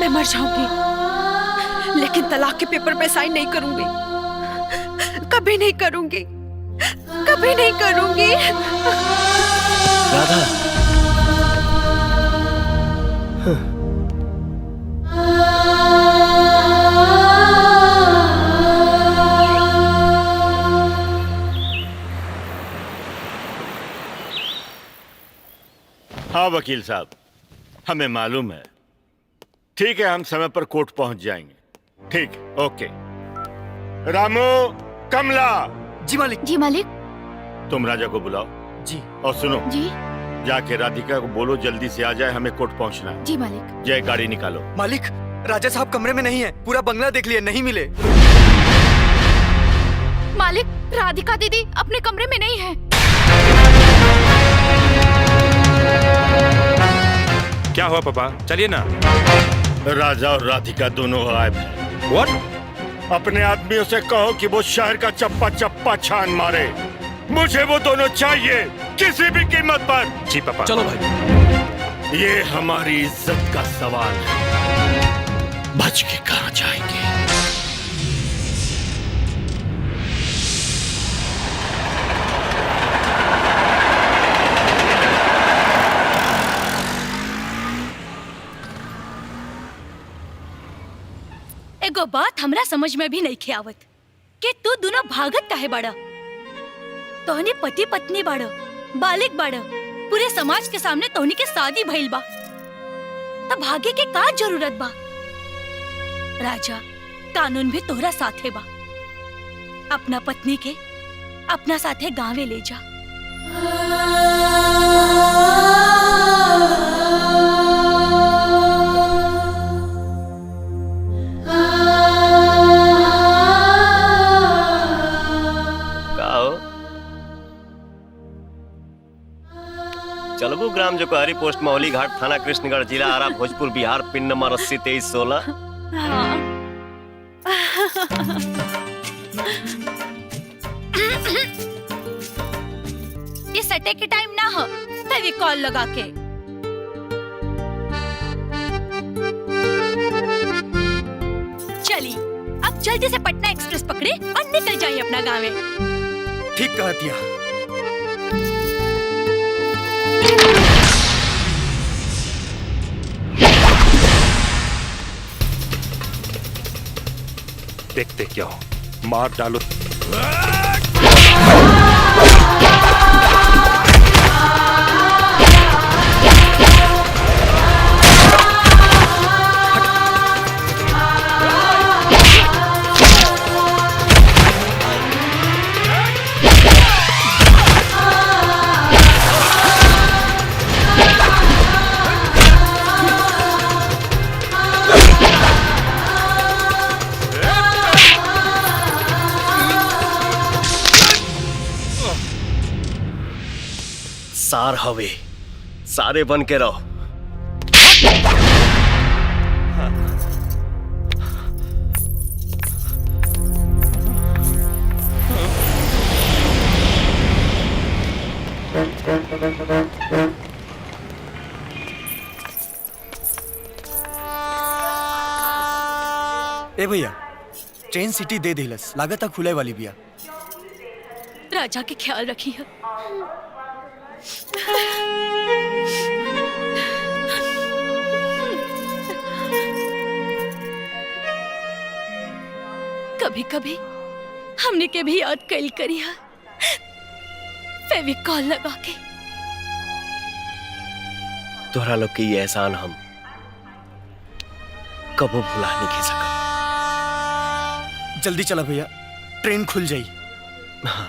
मैं मर जाऊंगी लेकिन तलाक के पेपर पे साइन नहीं करूंगी। कभी नहीं करूंगी, कभी नहीं करूंगी। राधा, हाँ वकील साहब, हमें मालूम है। ठीक है, हम समय पर कोर्ट पहुंच जाएंगे। ठीक, ओके। रामू, कमला। जी मालिक। जी मालिक। तुम राजा को बुलाओ। जी। और सुनो जी। जाके राधिका को बोलो जल्दी से आ जाए, हमें कोर्ट पहुंचना है। जी मालिक। जय, गाड़ी निकालो। मालिक, राजा साहब कमरे में नहीं है, पूरा बंगला देख लिया, नहीं मिले। मालिक, राधिका दीदी अपने कमरे में नहीं है। क्या हुआ पापा? चलिए ना। राजा और राधिका दोनों गायब हैं। What? अपने आदमियों से कहो कि वो शहर का चप्पा चप्पा छान मारे। मुझे वो दोनों चाहिए, किसी भी कीमत पर। जी पापा। चलो भाई। ये हमारी इज्जत का सवाल है। बच के कहाँ जाएंगे? एगो बात हमरा समझ में भी नहीं खियावत कि तू दोनों भागत काहे बाड़ा। तोहनी पति पत्नी बाड़ो, बालिक बाड़ो, पूरे समाज के सामने तोहनी के शादी भइल बा, तब भागे के का जरूरत बा? राजा, कानून भी तोहरा साथे बा। अपना पत्नी के अपना साथे गांवे ले जा। चलबू ग्राम जोकहरी पोस्ट मौली घाट थाना कृष्णगढ़ जिला आरा भोजपुर बिहार पिन नंबर 802316। ये सटे के टाइम ना हो, तभी कॉल लगा के। चली अब जल्दी से पटना एक्सप्रेस पकड़े और निकल जाइए अपना गाँव में। ठीक कहतिया। देखते क्या हो, मार डालो। सार हवे, सारे बन के रहो। ए भैया, ट्रेन सिटी दे दिलस, लागत खुले वाली बिया। राजा के ख्याल रखिए। कभी कभी हमने के भी याद कैल करी है, फेविकॉल लगा के। तोहरा लोग के ये एहसान हम कबो भुला नहीं के सकत। जल्दी चला भैया, ट्रेन खुल जाई। हाँ।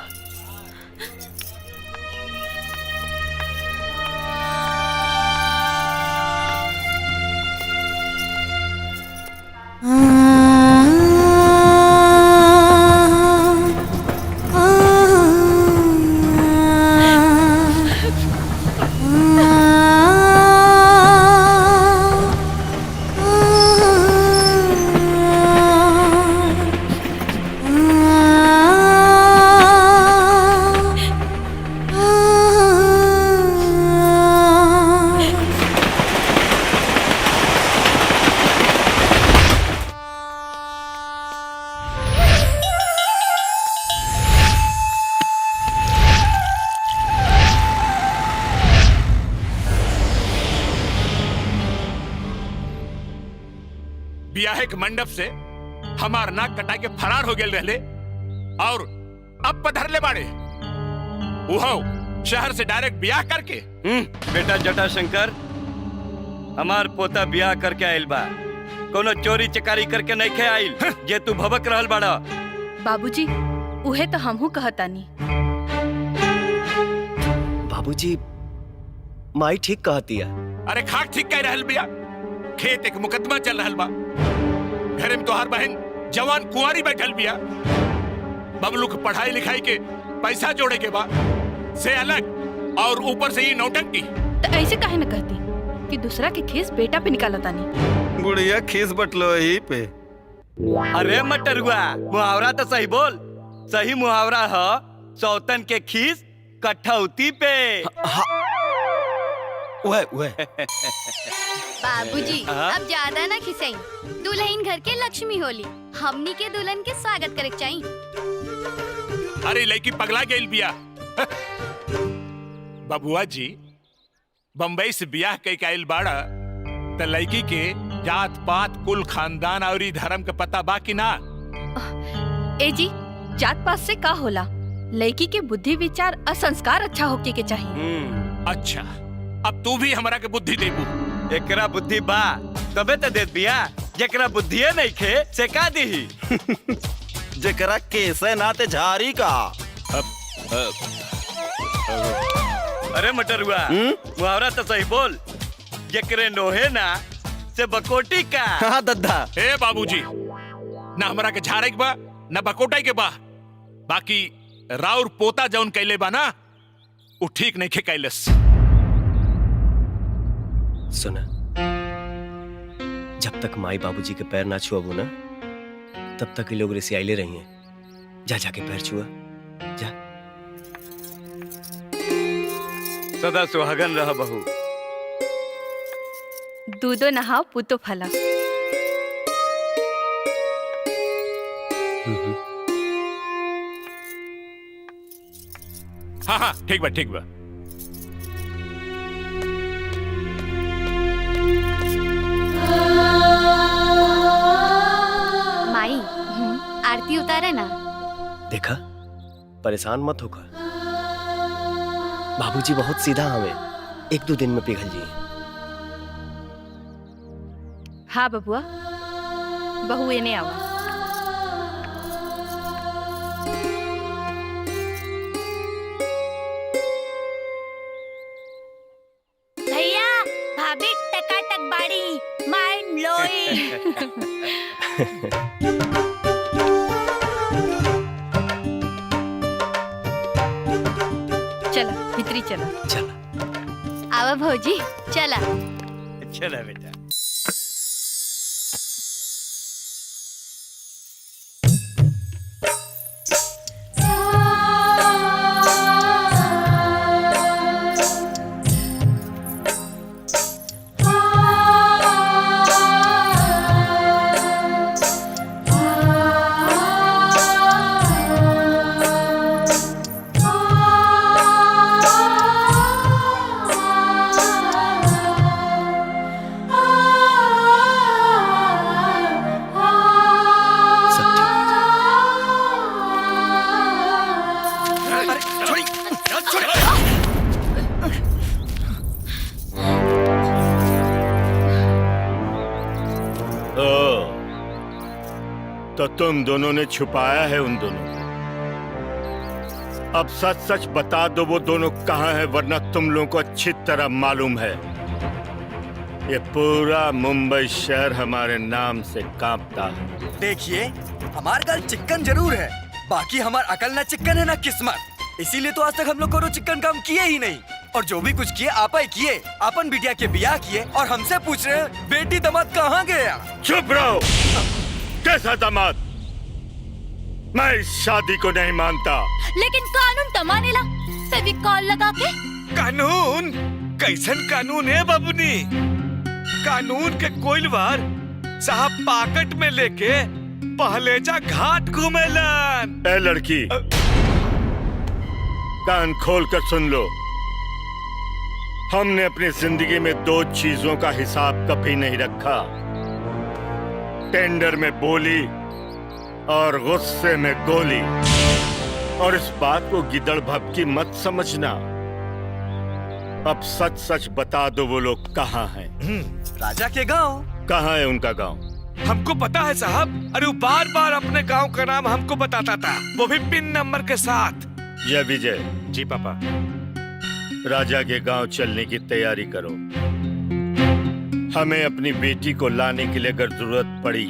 ब्याह के मंडप से हमार नाक कटा के फरार हो गेल रहले और अब पधर ले बाड़े उहो शहर से डायरेक्ट ब्याह करके। बेटा जटाशंकर, हमार पोता ब्याह करके आइल बा, कोनो चोरी चकारी करके नहीं खे आइल जे तू भबक रहल बाड़ा। बाबूजी, उहे तो हमहू कहतानी। बाबूजी, माई ठीक कहती है। अरे खाक ठीक कह रहल बिया। खेत एक मुकदमा चल रहल बा, घरे में तोहार बहन जवान कुंवारी बैठल बिया। बबलू के पढ़ाई लिखाई के पैसा जोड़े के बा से अलग, और ऊपर से ये नौटंकी। तो ऐसे काहे न कहती कि दूसरा के खेस बेटा पे निकाला तानी। गुड़िया खीस बटलो ही पे। अरे मटरुआ, मुहावरा तो सही बोल। सही मुहावरा है सौतन के खीस कठौती पे। बाबूजी, अब ज्यादा ना खिसाई। दुल्हन घर के लक्ष्मी होली, हमनी के दुल्हन के स्वागत करे चाहिए। अरे लड़की पगला गेल बिया। बबुआ जी, बम्बई से ब्याह कई आइल बाड़ा, त लड़की के जात पात कुल खानदान और धर्म के पता बा कि ना? ए जी, जात पात से का होला? लड़की के बुद्धि विचार और संस्कार अच्छा होके के चाहिए। अच्छा, अब तू भी हमरा के बुद्धि देबू। एकरा बुद्धि बा तबे तो देत बिया जकरा बुद्धिए नहीं खे से का दी जकरा केसे नाते झारी का। अरे मटरुआ मुहावरा तो सही बोल, जकरे नोहे ना से बकोटी का। हाँ दद्दा। ए बाबूजी, ना हमरा के झाड़े के बा ना बकोटाई के बा, बाकी राउर पोता जौन कैले बा ना वो ठीक नहीं खे कैलस। सुना, जब तक माई बाबूजी के पैर ना छुआबू ना तब तक ये लोग रिसियाइले रही हैं। जा जाके पैर छुआ जा। सदा सुहागन रह बहू। दूधो नहाओ पुतो फला। हाँ हाँ ठीक बा ठीक बा। माई आरती उतारे ना। देखा, परेशान मत होकर, बाबूजी बहुत सीधा हमें 1-2 दिन में पिघल जी। हाँ बबुआ, बहू एने आवा। भैया भाभी टकाटक बाड़ी, माइंड ब्लोइंग। चला भितरी चला। आवा भौजी चला। चला बेटा। तो तुम दोनों ने छुपाया है उन दोनों को। अब सच सच बता दो वो दोनों कहाँ हैं, वरना तुम लोगों को अच्छी तरह मालूम है ये पूरा मुंबई शहर हमारे नाम से कांपता है। देखिए, हमार गल चिकन जरूर है, बाकी हमार अकल ना चिकन है ना किस्मत। इसीलिए तो आज तक हम लोग को चिकन काम किए ही नहीं, और जो भी कुछ किए आप ही किए। अपन बिटिया के ब्याह किए और हमसे पूछ रहे हैं बेटी दामाद कहाँ गया। चुप रहो। कैसा दामाद? मैं इस शादी को नहीं मानता। लेकिन कानून तो मानेला, फेविकॉल लगा के। कानून? कैसन कानून है बाबूनी? कानून के कोइलवार साहब पाकट में लेके पहलेजा घाट घूमेलन। ए लड़की, कान खोल कर सुन लो। हमने अपनी जिंदगी में 2 चीजों का हिसाब कभी नहीं रखा, टेंडर में बोली और गुस्से में गोली। और इस बात को गिदड़ भभकी मत समझना। अब सच सच बता दो वो लोग कहाँ हैं। राजा के गांव। कहाँ है उनका गांव? हमको पता है साहब। अरे वो बार बार अपने गांव का नाम हमको बताता था, वो भी पिन नंबर के साथ। यह विजय। जी पापा। राजा के गांव चलने की तैयारी करो। हमें अपनी बेटी को लाने के लिए अगर जरूरत पड़ी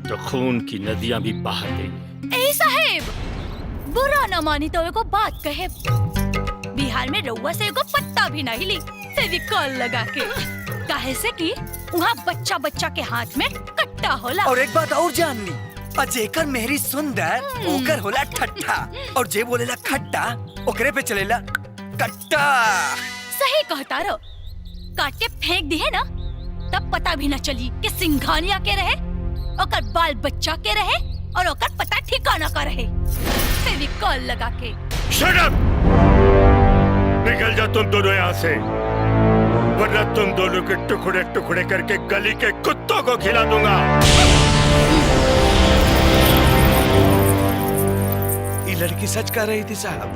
तो खून की नदियां भी बहा देंगे। ए साहेब, बुरा न मानी तो एको बात कहे। बिहार में रउआ से एको पत्ता भी नहीं ली फेविकॉल लगा के। काहे से कि वहाँ बच्चा बच्चा के हाथ में कट्टा होला। और एक बात और जान ली, जेकर मेहरी सुंदर ओकर होला ठट्ठा, और जे बोलेला खट्टा ओकरे पे चलेला कट्टा। सही कहता रो। काट के फेंक दी है ना तब पता भी न चली कि सिंघानिया के रहे, ओकर बाल बच्चा के रहे और ओकर पता ठिकाना का रहे। फेविकॉल लगा के। Shut up! निकल जा तुम दोनों यहाँ से, वरना तुम दोनों के टुकड़े टुकड़े करके गली के कुत्तों को खिला दूंगा। ये लड़की सच कह रही थी साहब।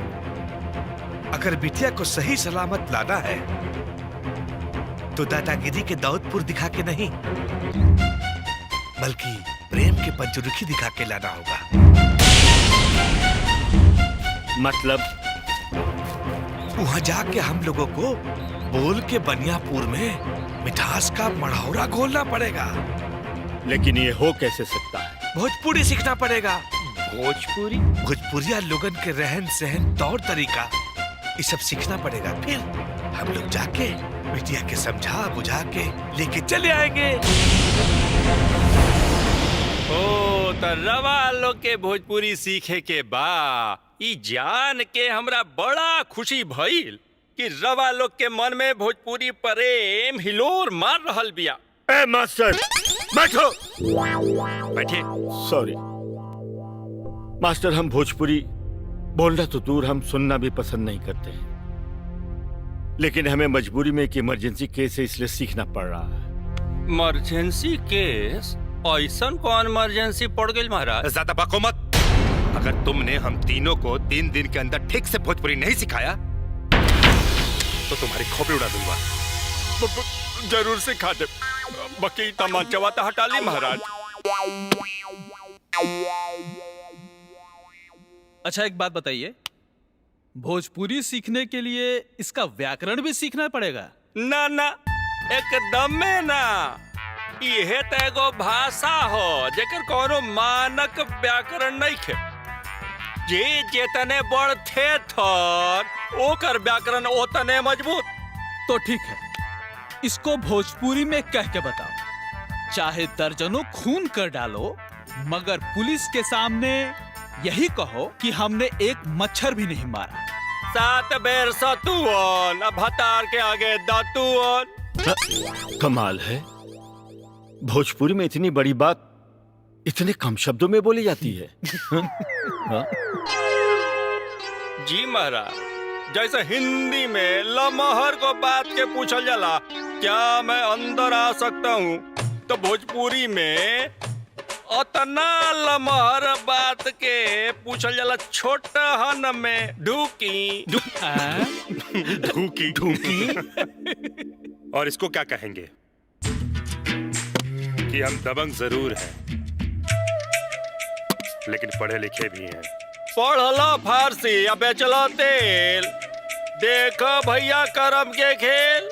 अगर बिटिया को सही सलामत लाना है तो दादागिरी के दाऊदपुर दिखा के नहीं, बल्कि प्रेम के पंचरुखी दिखा के लाना होगा। मतलब वहाँ जाके हम लोगों को बोल के बनियापुर में मिठास का मढ़ौरा घोलना पड़ेगा। लेकिन ये हो कैसे सकता है? भोजपुरी सीखना पड़ेगा। भोजपुरी? भोजपुरिया लोगन के रहन सहन तौर तरीका ये सब सीखना पड़ेगा। फिर हम लोग जाके बिटिया के समझा बुझा के लेके चले आएंगे। ओ तो रवा लोग के भोजपुरी सीखे के बा ई जान के हमरा बड़ा खुशी भइल कि रवा लोग के मन में भोजपुरी प्रेम हिलोर मार रहल बिया। ए मास्टर बैठो। बैठे। सॉरी मास्टर, हम भोजपुरी बोलना तो दूर हम सुनना भी पसंद नहीं करते हैं, लेकिन हमें मजबूरी में एक इमरजेंसी केस है इसलिए सीखना पड़ रहा है। इमरजेंसी केस? ऐसा कौन इमरजेंसी पड़ गई महाराज? ज्यादा बको मत। अगर तुमने हम तीनों को 3 दिन के अंदर ठीक से भोजपुरी नहीं सिखाया तो तुम्हारी खोपड़ी उड़ा दूंगा। जरूर सिखा दे। बाकी तमाचा तो हटा ली महाराज। अच्छा एक बात बताइए, भोजपुरी सीखने के लिए इसका व्याकरण भी सीखना पड़ेगा? ना ना, एकदम में ना। यह तो एगो भाषा हो जेकर कोनो मानक व्याकरण नहीं खे। जे जेतने बड़ थे थर ओकर व्याकरण ओतने मजबूत। तो ठीक है, इसको भोजपुरी में कह के बताओ। चाहे दर्जनों खून कर डालो, मगर पुलिस के सामने यही कहो कि हमने एक मच्छर भी नहीं मारा। 7 बेर सतुअन, अब हतार के आगे दातुअन। कमाल है, भोजपुरी में इतनी बड़ी बात इतने कम शब्दों में बोली जाती है। हाँ? जी महाराज, जैसे हिंदी में लमहर को बात के पूछल जाला क्या मैं अंदर आ सकता हूँ, तो भोजपुरी में उतना लमहर बात के पूछल जाला छोटहन में ढूकी। ढूकी ढूकी। और इसको क्या कहेंगे कि हम दबंग जरूर हैं लेकिन पढ़े लिखे भी हैं। पढ़ला फारसी या बेचला तेल, देखो भैया करम के खेल।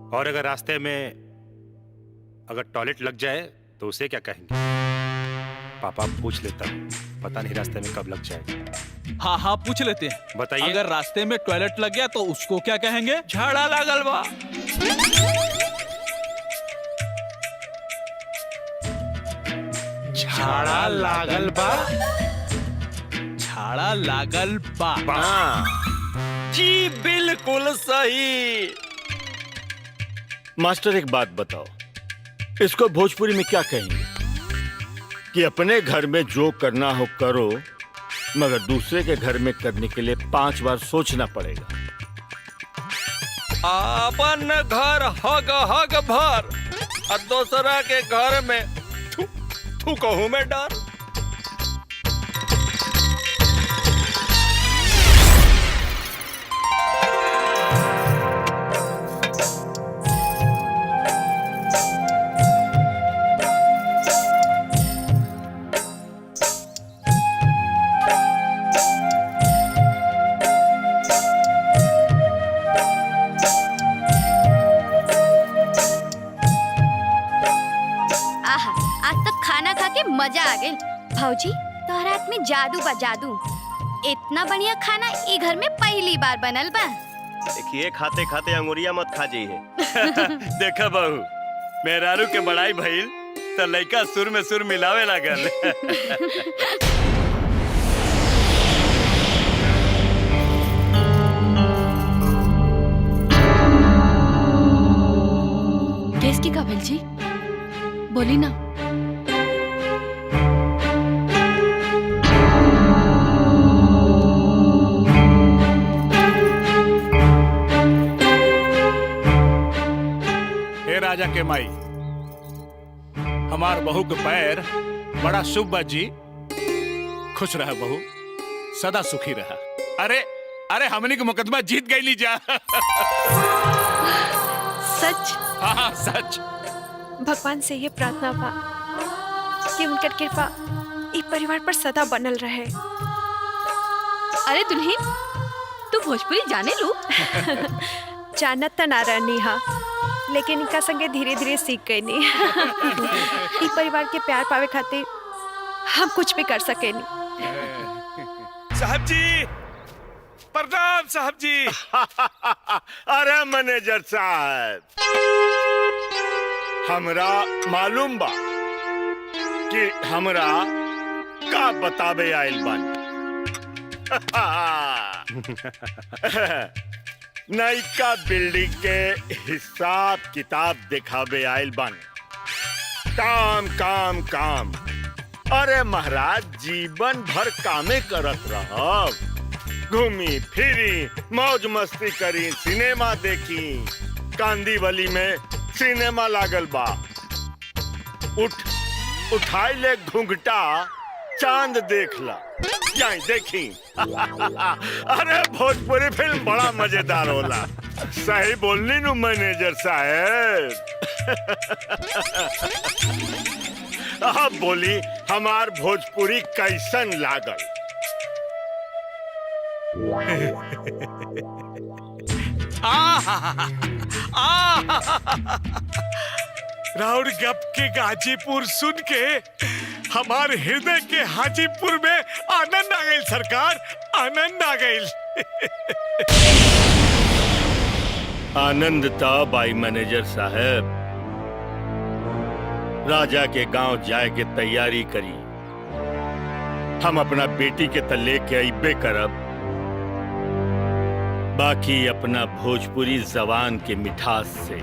और अगर रास्ते में अगर टॉयलेट लग जाए तो उसे क्या कहेंगे? पापा पूछ लेता हूँ, पता नहीं रास्ते में कब लग जाए। हाँ हाँ पूछ लेते हैं। बताइए। अगर रास्ते में टॉयलेट लग गया तो उसको क्या कहेंगे? झाड़ा लागल बा। झाड़ा लागल बा। झाड़ा लागल बा। जी बिल्कुल सही। मास्टर एक बात बताओ, इसको भोजपुरी में क्या कहेंगे? कि अपने घर में जो करना हो करो, मगर दूसरे के घर में करने के लिए 5 बार सोचना पड़ेगा। अपन घर हग हग भर और दूसरा के घर में थू कहूं में डर। मजा आ गई। भौजी तोहरा हाथ में जादू बा जादू। इतना बढ़िया खाना ई घर में पहली बार बनल बा। देखिए खाते खाते अंगुरिया मत खा जाइए। देखा बहू, मेहरारू के बड़ाई भइल तो लइका सुर में सुर मिलावे लागल। केस की काबिल जी बोली ना। राजा के माई, हमार बहू के पैर बड़ा शुभ बा जी। खुश रहा बहू, सदा सुखी रहा। अरे अरे हमनी के मुकदमा जीत गई ली जा। सच हाँ सच। भगवान से ये प्रार्थना बा कि उनकर कृपा ई परिवार पर सदा बनल रहे। अरे दुल्हन, तू भोजपुरी जाने लू? जानत त ना रहनी हा, लेकिन इनका संगे धीरे धीरे सीख गई नी। ई परिवार के प्यार पावे खातिर हम कुछ भी कर सके नी। साहब जी, प्रणाम साहब जी। अरे मैनेजर साहब, हमरा मालूम बा कि हमरा का बतावे आइल बानी। नयका बिल्डिंग के हिसाब किताब दिखावे आइल बानी। काम काम काम। अरे महाराज, जीवन भर कामे करत रहब। घूमी फिरी, मौज मस्ती करी, सिनेमा देखी। कांदीवली में सिनेमा लागल बा। उठाई ले घुंघटा, चांद देखला। जाई देखी। अरे भोजपुरी फिल्म बड़ा मजेदार होला। सही बोलनी नु मैनेजर साहब। अब बोली, हमार भोजपुरी कैसन लागल? राउर गप के गाजीपुर सुन के हमार हृदय के हाजीपुर में आनंद आ गई सरकार, आनंद आ गई। आनंद तब आई मैनेजर साहब, राजा के गांव जाए के तैयारी करी। हम अपना बेटी के तले के अइबे करब। बाकी अपना भोजपुरी जबान के मिठास से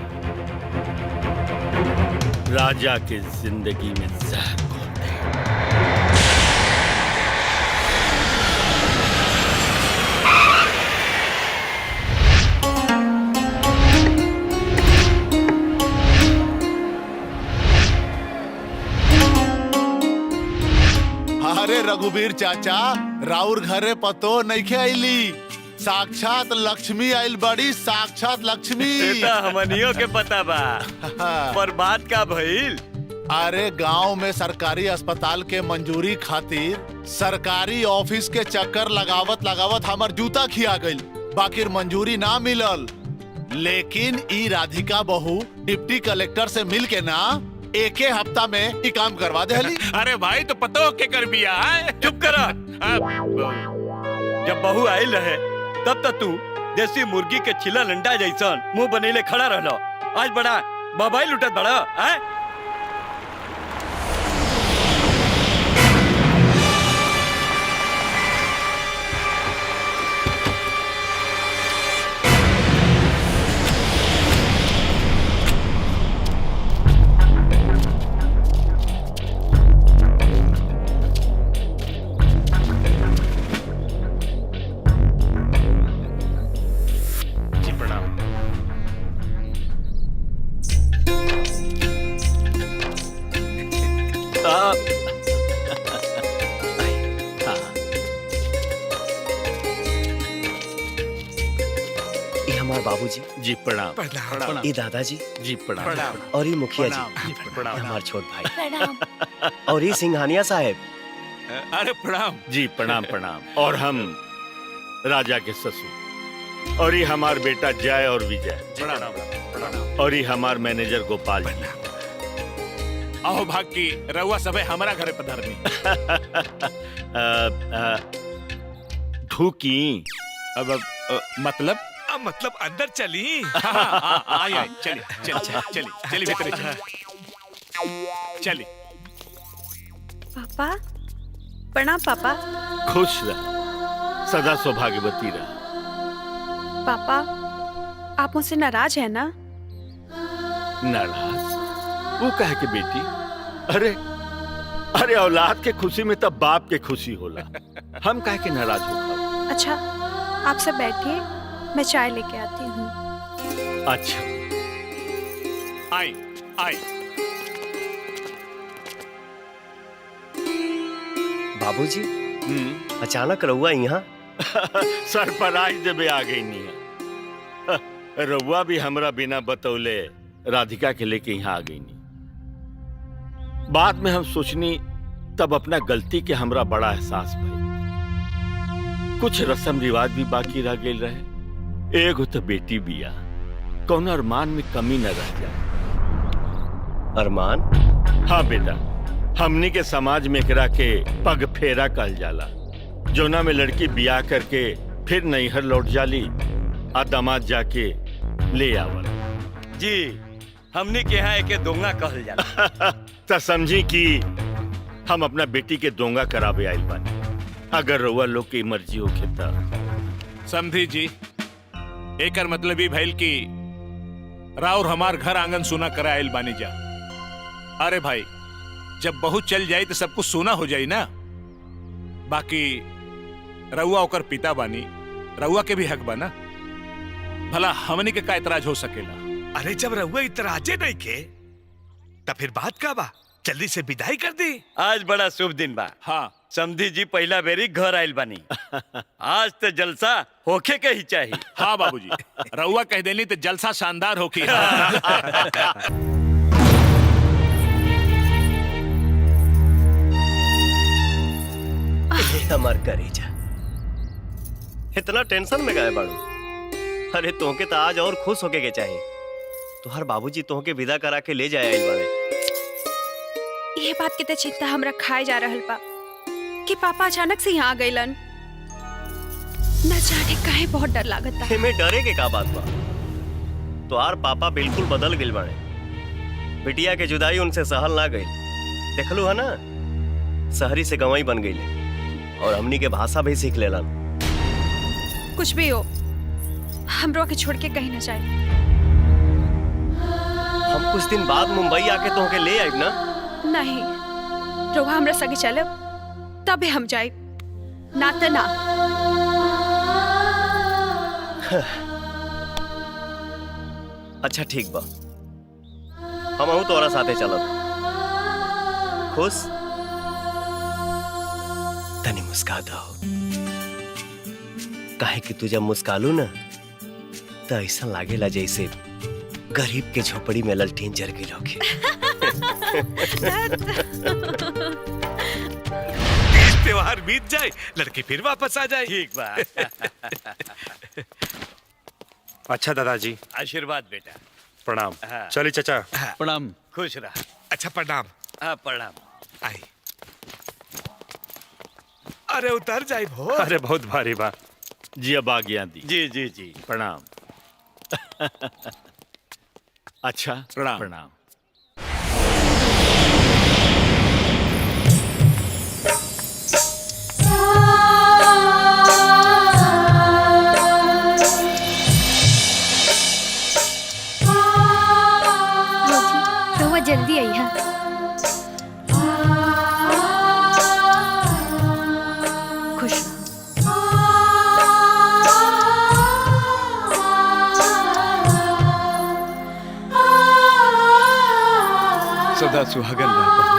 राजा के जिंदगी में जहर घोल दे। अरे रघुवीर चाचा, राउर घरे पतो नइखे आइली। साक्षात लक्ष्मी आइल बड़ी, साक्षात लक्ष्मी। हमनियों के पता बा, पर बात का भइल? अरे गांव में सरकारी अस्पताल के मंजूरी खातिर सरकारी ऑफिस के चक्कर लगावत लगावत हमर जूता खिया गइल। बाकी मंजूरी ना मिलल। लेकिन ई राधिका बहू डिप्टी कलेक्टर से मिल के ना एके हफ्ता में ई काम करवा देली। अरे भाई, तो पतो के कर बिया है? चुप करा। जब बहू आइल रहे तब तक तू देसी मुर्गी के छिला लंडा जैसन मुंह बनेले खड़ा रहलो। आज बड़ा बबाई लुटत बड़ा है। बाबूजी जी प्रणाम। ये दादाजी जी प्रणाम। और ये मुखिया जी हमारे छोट भाई। और ये सिंघानिया साहब। अरे प्रणाम। जी प्रणाम प्रणाम। और हम राजा के ससुर, और ये हमार बेटा जय और विजय, और ये हमार मैनेजर गोपाल जी। आओ भाग की रउआ सबे हमारा घरे पधारनी। ढूकी अब मतलब अंदर चली। आई चली चली चली चली भीतर चली। पापा प्रणाम। पापा खुश रह, सदा सौभाग्यवती रह। पापा आप मुझसे नाराज है ना? नाराज? वो कहे के बेटी, अरे अरे औलाद के खुशी में तब बाप के खुशी होला। हम कहे के नाराज हो। अच्छा आप सब बैठिए, मैं चाय लेके आती हूँ। अच्छा आई आई। बाबूजी अचानक रहुआ यहाँ? सरप्राइज देवे आ गई नहीं। रउआ भी हमरा बिना बतौले राधिका के लेके यहाँ आ गई नी। बाद में हम सोचनी तब अपना गलती के हमरा बड़ा एहसास भई। कुछ रस्म रिवाज भी बाकी रह गई रहे। एगो तो बेटी बिया, कौन अरमान में कमी न रह जाए। अरमान? हाँ बेटा, हमनी के समाज में एकरा के पग फेरा कहल जाला। जोना में लड़की बियाह करके फिर नैहर लौट जाली आ दामाद जाके ले आवल। जी, हमनी के यहाँ एके दोंगा कहल जाला। तो समझी कि हम अपना बेटी के दोंगा करावे आइल बानी। अगर रउआ लोग की मर्जी होखे त। समझी जी, एकर मतलब ही भइल कि राउर हमार घर आंगन सुना करा आइल बानी जा। अरे भाई, जब बहू चल जाई तो सब कुछ सोना हो जाई ना। बाकी रउआ ओकर पिता बानी, रउआ के भी हक बना। भला हमनी के का इतराज हो सकेला? अरे जब रउआ इतराजे नहीं के तो फिर बात का बा? जल्दी से विदाई कर दी। आज बड़ा शुभ दिन बा। हाँ, समधी जी पहला बेरी घर आइल बानी। आज तो जलसा होखे के ही चाहिए। हाँ बाबूजी, रउआ कह देनी तो जलसा शानदार होकी। हमार करेजा, इतना टेंशन में गए बाड़ू? अरे तोहके तो आज और खुश होके के चाहिए। तुहार बाबूजी तोहके विदा करा के ले जाए आइल बाड़े। ये बात के तो चिंता हमरा खाए जा रहल बा कि पापा अचानक से यहाँ आ गइलन। न जाने काहे बहुत डर लागत बा। एमे डरे के का बात बा? तुहार पापा बिल्कुल बदल गइल बाड़े। बिटिया के जुदाई उनसे सहल ना गई। देखलू है ना, शहरी से गंवाई बन गई और हमनी के भाषा भी सीख लेलन। कुछ भी हो, हमरो के छोड़ के कहीं न जाए। हम कुछ दिन बाद मुंबई आके तोहके ले आइब ना। नहीं, रोहा हमरा संगे चलब तबे हम जाए, ना तो ना। अच्छा ठीक बा, हम तोरा साथे चलब। खुश? तनी मुस्का दो। काहे कि तू जब मुस्कालू ना तो ऐसा लागेला जैसे गरीब के झोपड़ी में ललटीन जर के लोगे। त्योहार बीत जाए, लड़की फिर वापस आ जाए। ठीक बा। अच्छा दादाजी, आशीर्वाद बेटा। प्रणाम। हाँ। चलिए चाचा। प्रणाम। खुश रहा। अच्छा प्रणाम। हाँ प्रणाम। आई। अरे उतर जाए भो। अरे बहुत भारी बा। जी अब आ गया दी। जी जी जी प्रणाम। अच्छा प्रणाम। प्रणाम। रउआ जल्दी आई है। खुश सदा सुहागन रह बहू।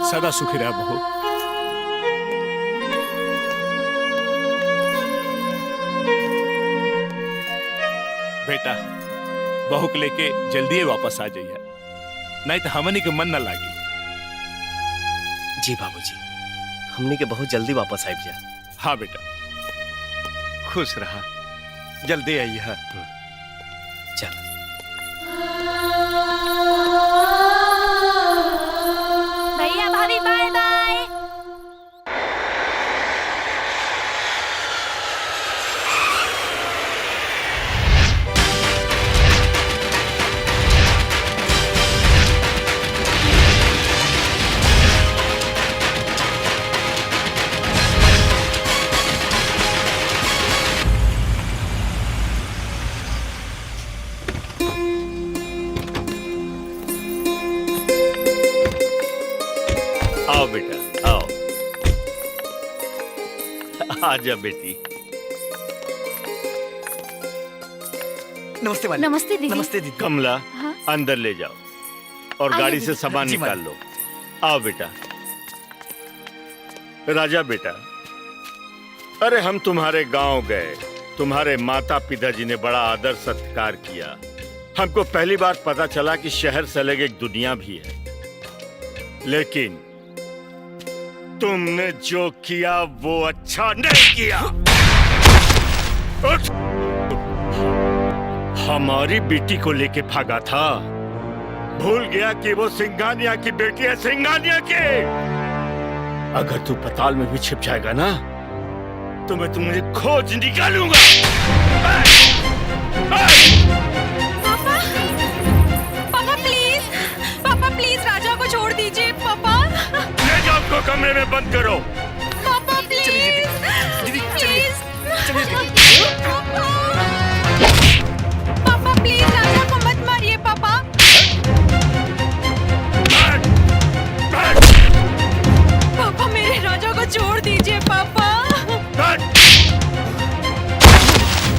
सदा सुखी रह बहू। बेटा, बहू के लेके जल्दी ही वापस आ जाइए, नहीं तो हमनी के मन न लागी। जी बाबूजी, हमनी के बहुत जल्दी वापस आइब जा। हाँ बेटा। खुश रहा, जल्दी आई है। चल। भैया भाभी बाय बाय। आओ बेटा आओ। आजा बेटी। नमस्ते वाली। नमस्ते दीदी। नमस्ते दीदी। कमला, हाँ? अंदर ले जाओ और आइए गाड़ी से दीदी। सामान जी, निकाल लो। आओ बेटा। राजा बेटा, अरे हम तुम्हारे गांव गए, तुम्हारे माता पिताजी ने बड़ा आदर सत्कार किया। हमको पहली बार पता चला कि शहर से अलग एक दुनिया भी है। लेकिन तुमने जो किया वो अच्छा नहीं किया। उठ! हमारी बेटी को लेके भागा था, भूल गया कि वो सिंघानिया की बेटी है, सिंघानिया की। अगर तू पताल में भी छिप जाएगा ना तो मैं तुम्हें खोज निकालूंगा। पापा, पापा प्लीज राजा को छोड़ दीजिए पापा। ले जाओ उसको कमरे में बंद करो। पापा प्लीज, पापा प्लीज राजा को मत मारिए पापा। पापा मेरे राजा को छोड़ दीजिए पापा।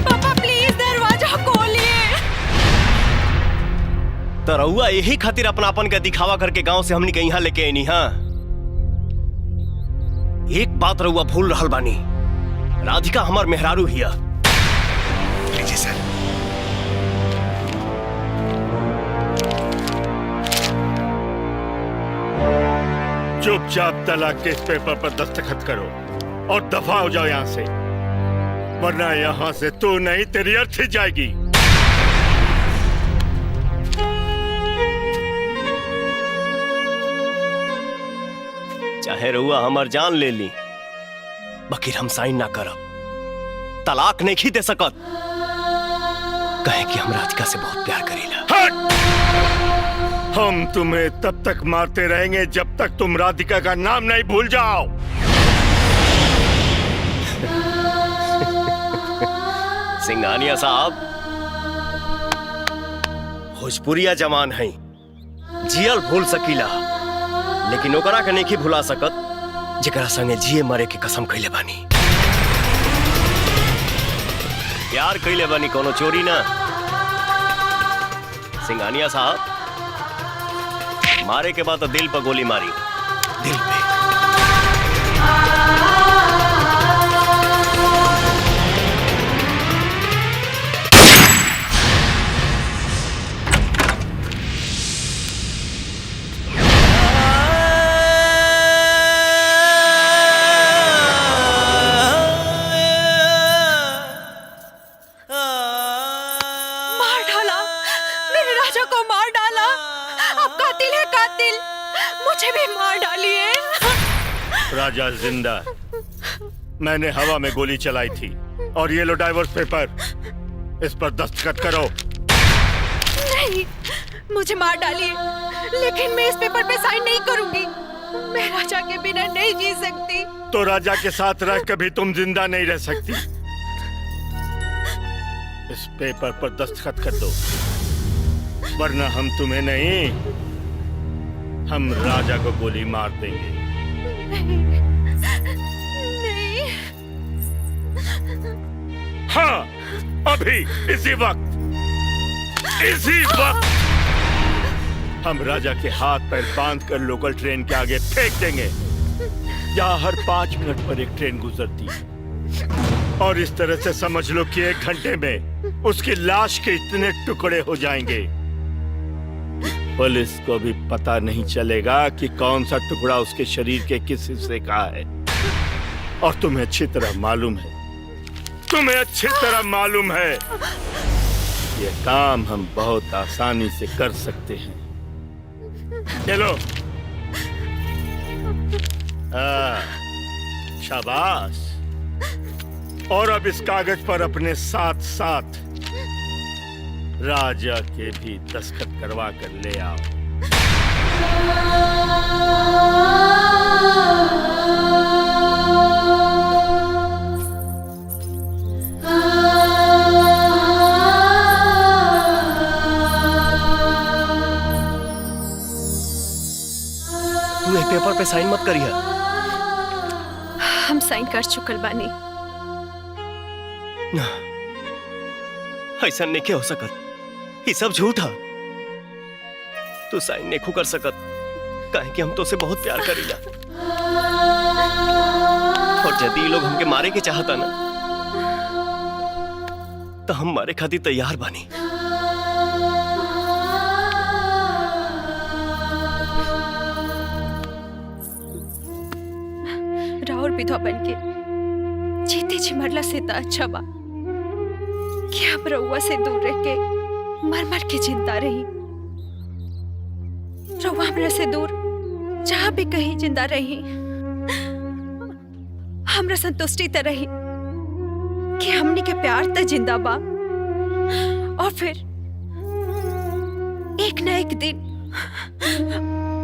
पापा प्लीज दरवाजा खोलिए। तो रउआ यही खातिर अपनापन का दिखावा करके गांव से हमनी के यहाँ लेके आईनी। हाँ, एक बात रउआ भूल रहल बानी, राधिका हमार मेहरारू हिया। लीजिए सर। चुपचाप तलाक के इस पेपर पर दस्तखत करो और दफा हो जाओ यहाँ से, वरना यहाँ से तू नहीं तेरी अर्थी जाएगी। चाहे रउआ हमार जान ले ली, बकीर हम साइन ना करब। तलाक नहीं दे सकत, कहे कि हम राधिका से बहुत प्यार करीला। हम तुम्हें तब तक मारते रहेंगे जब तक तुम राधिका का नाम नहीं भूल जाओ। सिंघानिया साहब, भोजपुरिया जवान है, जियल भूल सकीला, लेकिन ओकरा के नहीं भुला सकत जेकरा संगे जिए मरे के कसम कइले बानी। प्यार कइले बानी, कोनो चोरी ना। सिंघानिया साहब, मारे के बाद तो दिल पर गोली मारी, दिल पे। मुझे भी मार डालिए। राजा जिंदा, मैंने हवा में गोली चलाई थी। और ये लो डाइवोर्स पेपर, इस पर दस्तखत करो। नहीं, मुझे मार डालिए, लेकिन मैं इस पेपर पे साइन नहीं करूंगी। मैं राजा के बिना नहीं जी सकती। तो राजा के साथ रह कभी तुम जिंदा नहीं रह सकती। इस पेपर पर दस्तखत कर दो, वरना हम तुम्हें नहीं, हम राजा को गोली मार देंगे। नहीं। हाँ, अभी इसी वक्त हम राजा के हाथ पैर बांधकर लोकल ट्रेन के आगे फेंक देंगे, जहाँ हर 5 मिनट पर एक ट्रेन गुजरती है। और इस तरह से समझ लो कि 1 घंटे में उसकी लाश के इतने टुकड़े हो जाएंगे, पुलिस को भी पता नहीं चलेगा कि कौन सा टुकड़ा उसके शरीर के किस हिस्से का है। और तुम्हें अच्छी तरह मालूम है, ये काम हम बहुत आसानी से कर सकते हैं। चलो। शाबाश। और अब इस कागज पर अपने साथ साथ राजा के भी दस्तखत करवा कर ले आओ। तू एक पेपर पे साइन मत करिए। हम साइन कर चुकल बानी। ऐसा नहीं क्या हो सकत, ये सब झूठ है। तू साइन नहीं कर सकत, काहे कि हम तो से बहुत प्यार करीला। और यदि ये लोग हमके मारे के चाहता ना तो हम मारे खातिर तैयार बानी। राहुल विधवा बन के जीते जी मरला से तो अच्छा बा कि अब रउआ से दूर रह के मर मर के जिंदा रही। रउआ हमरा से दूर जहां भी कहीं जिंदा रही, हमरा संतुष्टि त रही कि हमनी के प्यार त जिंदा बा। और फिर एक न एक दिन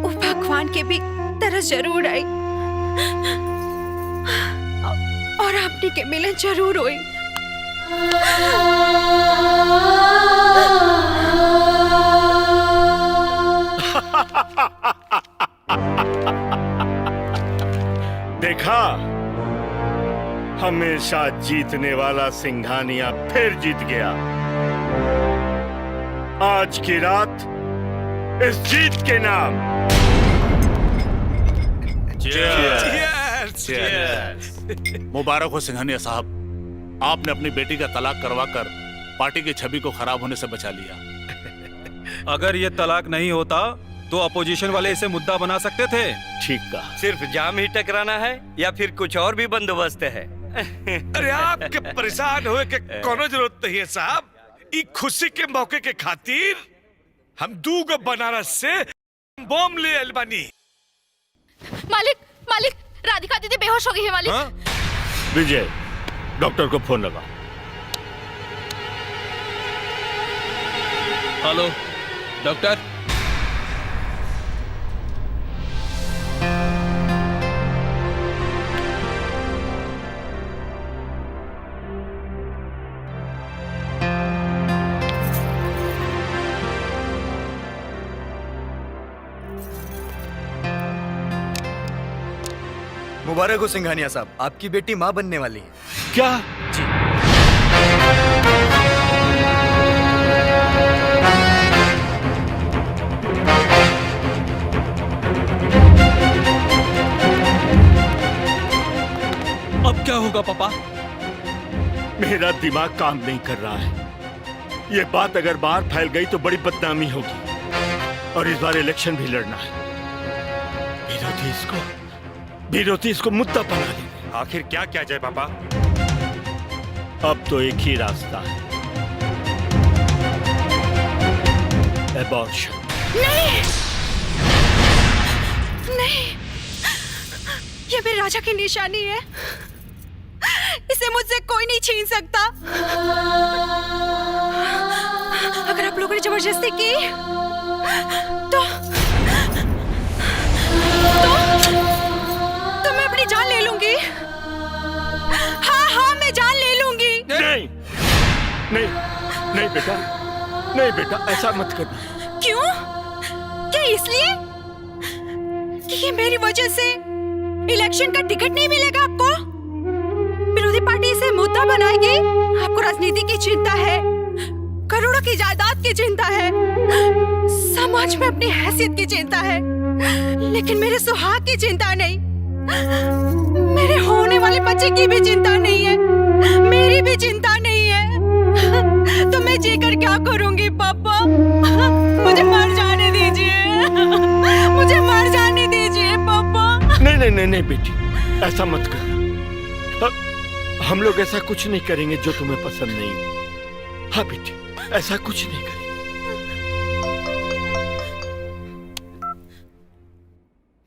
वो भगवान के भी तरस जरूर आई और आपने के मिलन जरूर हुई। देखा, हमेशा जीतने वाला सिंघानिया फिर जीत गया। आज की रात इस जीत के नाम मुबारक हो सिंघानिया साहब, आपने अपनी बेटी का तलाक करवाकर पार्टी की छवि को खराब होने से बचा लिया। अगर ये तलाक नहीं होता तो अपोजिशन वाले इसे मुद्दा बना सकते थे। ठीक कहा। सिर्फ जाम ही टकराना है या फिर कुछ और भी बंदोबस्त है? अरे आपके परेशान हुए के कोनो जरूरत नहीं है साहब। ई खुशी के मौके के खातिर हम दूगो बनारस से बम ले आइल बानी। मालिक मालिक, राधिका दीदी बेहोश हो गई है मालिक। हाँ? विजय, डॉक्टर को फोन लगा। Hello doctor. मुबारक हो सिंघानिया साहब, आपकी बेटी माँ बनने वाली है। क्या? जी। अब क्या होगा पापा? मेरा दिमाग काम नहीं कर रहा है। ये बात अगर बाहर फैल गई तो बड़ी बदनामी होगी और इस बार इलेक्शन भी लड़ना है। विरोधी इसको मुद्दा बना देंगे। आखिर क्या किया जाए पापा? अब तो एक ही रास्ता है, एबॉर्शन। नहीं नहीं, ये मेरे राजा की निशानी है, इसे मुझसे कोई नहीं छीन सकता। अगर आप लोगों ने जबरदस्ती की तो मैं अपनी जान ले लूंगी। हाँ, मैं जान ले लूंगी। नहीं नहीं नहीं बेटा, नहीं बेटा, ऐसा मत करना। क्यों? क्या इसलिए कि ये मेरी वजह से इलेक्शन का टिकट नहीं मिलेगा आपको? विरोधी पार्टी इसे मुद्दा बनाएगी। आपको राजनीति की चिंता है, करोड़ों की जायदाद की चिंता है, समाज में अपनी हैसियत की चिंता है, लेकिन मेरे सुहाग की चिंता नहीं, मेरे होने वाले बच्चे की भी चिंता नहीं है, मेरी भी चिंता नहीं है। तो मैं जीकर क्या करूंगी पापा? मुझे मर जाने दीजिए, मुझे मर जाने दीजिए पापा। नहीं नहीं नहीं नहीं बेटी, ऐसा मत कर। हम लोग ऐसा कुछ नहीं करेंगे जो तुम्हें पसंद नहीं हो। हाँ बेटी, ऐसा कुछ नहीं करेंगे।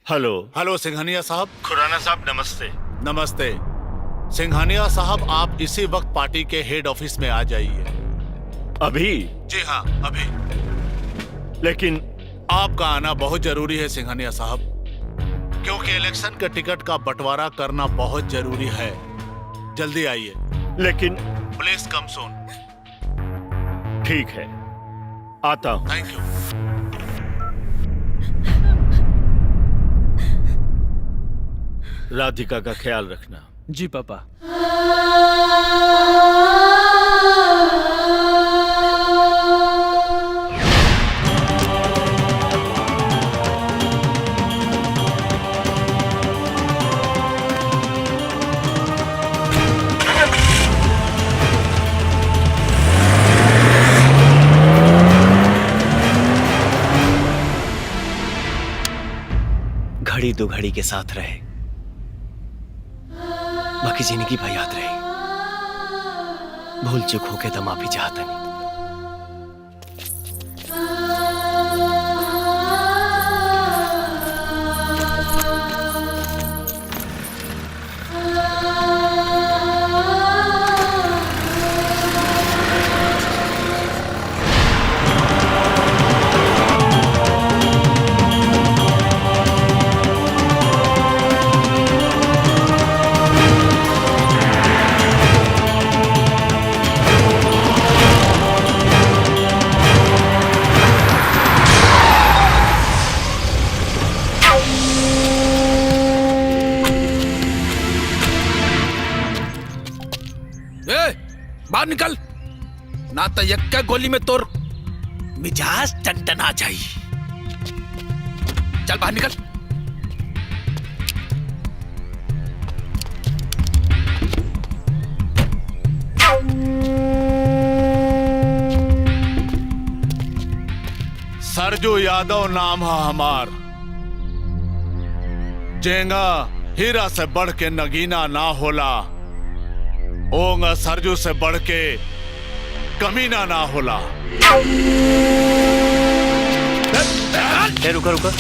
हेलो हेलो सिंघानिया साहब। खुराना साहब नमस्ते। नमस्ते सिंघानिया साहब, आप इसी वक्त पार्टी के हेड ऑफिस में आ जाइए। अभी? जी हाँ, अभी। लेकिन आपका आना बहुत जरूरी है सिंघानिया साहब, क्योंकि इलेक्शन का टिकट का बंटवारा करना बहुत जरूरी है। जल्दी आइए। लेकिन प्लीज कम सून। ठीक है, आता हूं। Thank you. राधिका का ख्याल रखना। जी पापा। घड़ी दो घड़ी के साथ रहे, बाकी जिंदगी भर याद रहे। भूल चूक होके तो माफी चाहता नहीं। बाहर निकल, ना तो यक्का गोली में तोर मिजाज टनटना जाई। चल बाहर निकल। सरजू यादव नाम है हमार। जेंगा हीरा से बढ़ के नगीना ना होला, ओंगा सरजू से बढ़ के कमीना ना होला। रुका रुका,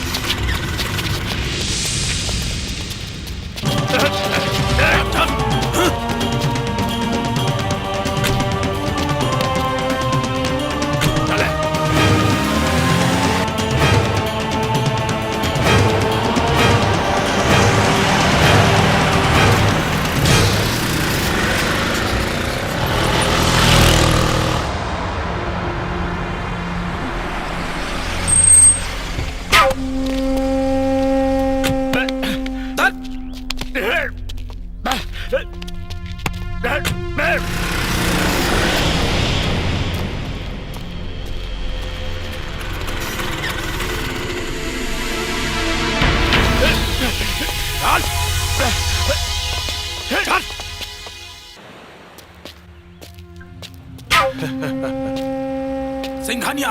सिंघानिया,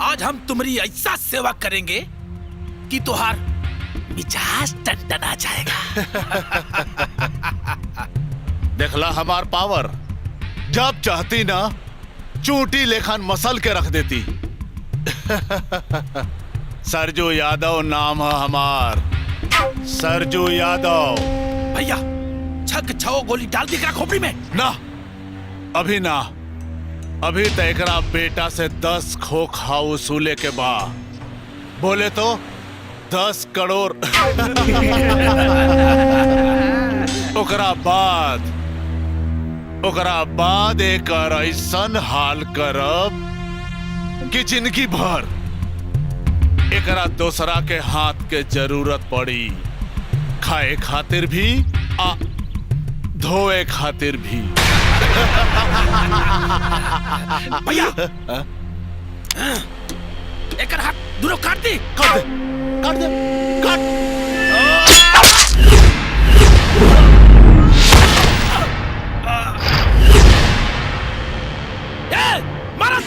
आज हम तुम्हारी ऐसा सेवा करेंगे कि तुहार मिजाज टनटना जाएगा। देखला हमार पावर, जब चाहती ना चूंटी लेखन मसल के रख देती। सरजू यादव नाम है हमार, सरजू यादव। भैया छक छो गोली डाल दी क्या खोपड़ी में? ना, अभी ना, अभी तो एकरा बेटा से 10 खोखा वसूले के बाद बोले तो 10 करोड़। ओकरा बाद एक ऐसन हाल करब कि जिंदगी भर एकरा दूसरा के हाथ के जरूरत पड़ी, खाए खातिर भी आ धोए खातिर भी। भैया एक हाथ दूर काट दे, काट दे, काट दे, काट। मारा।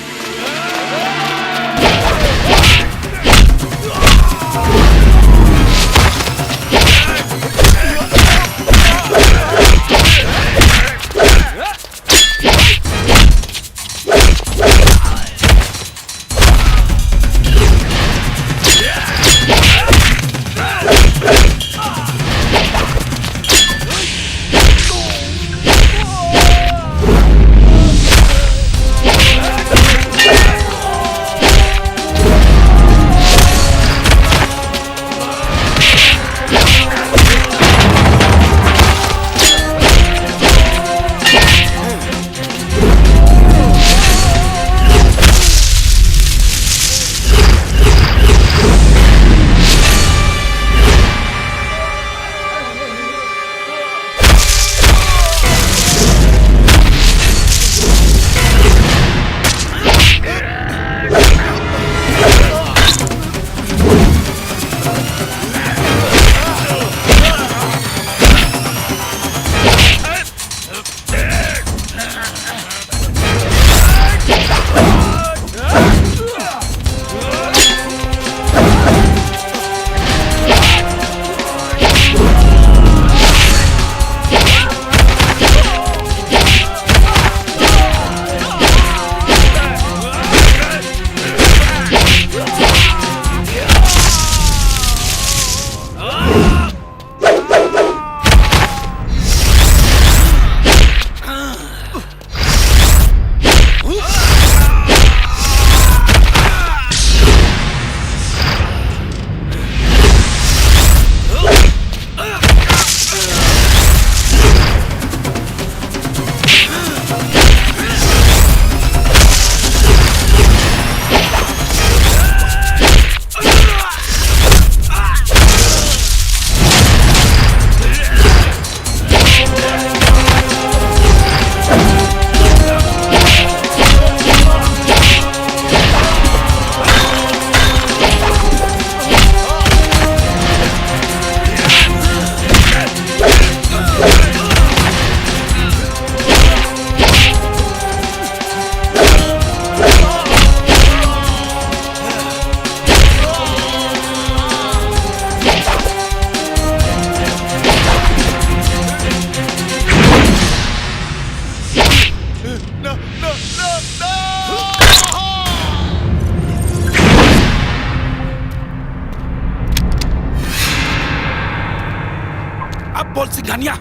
बोल सिंघानिया।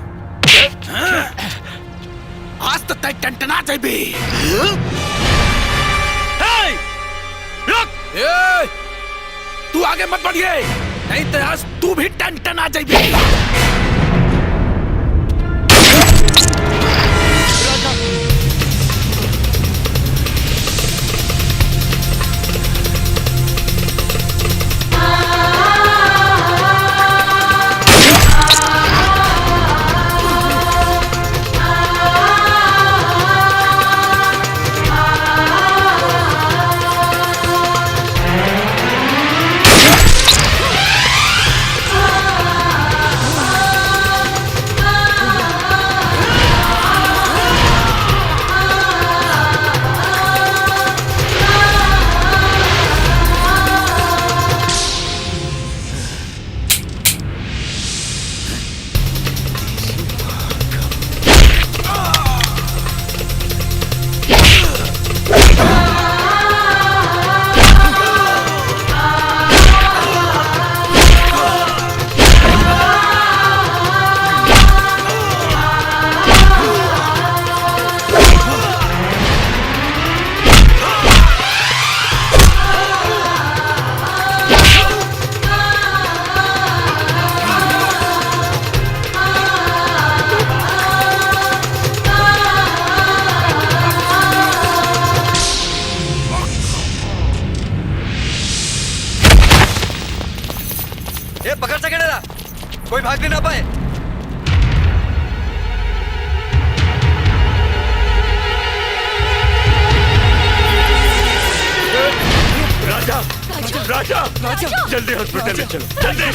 आज तो तय टंटना जाबे। तू आगे मत बढ़िए, नहीं तो आज तू भी टंटना जाबे। पकड़ सके ना, कोई भाग भी ना पाए। राजा राजा राजा जल्दी हॉस्पिटल ले चलो, जल्दी।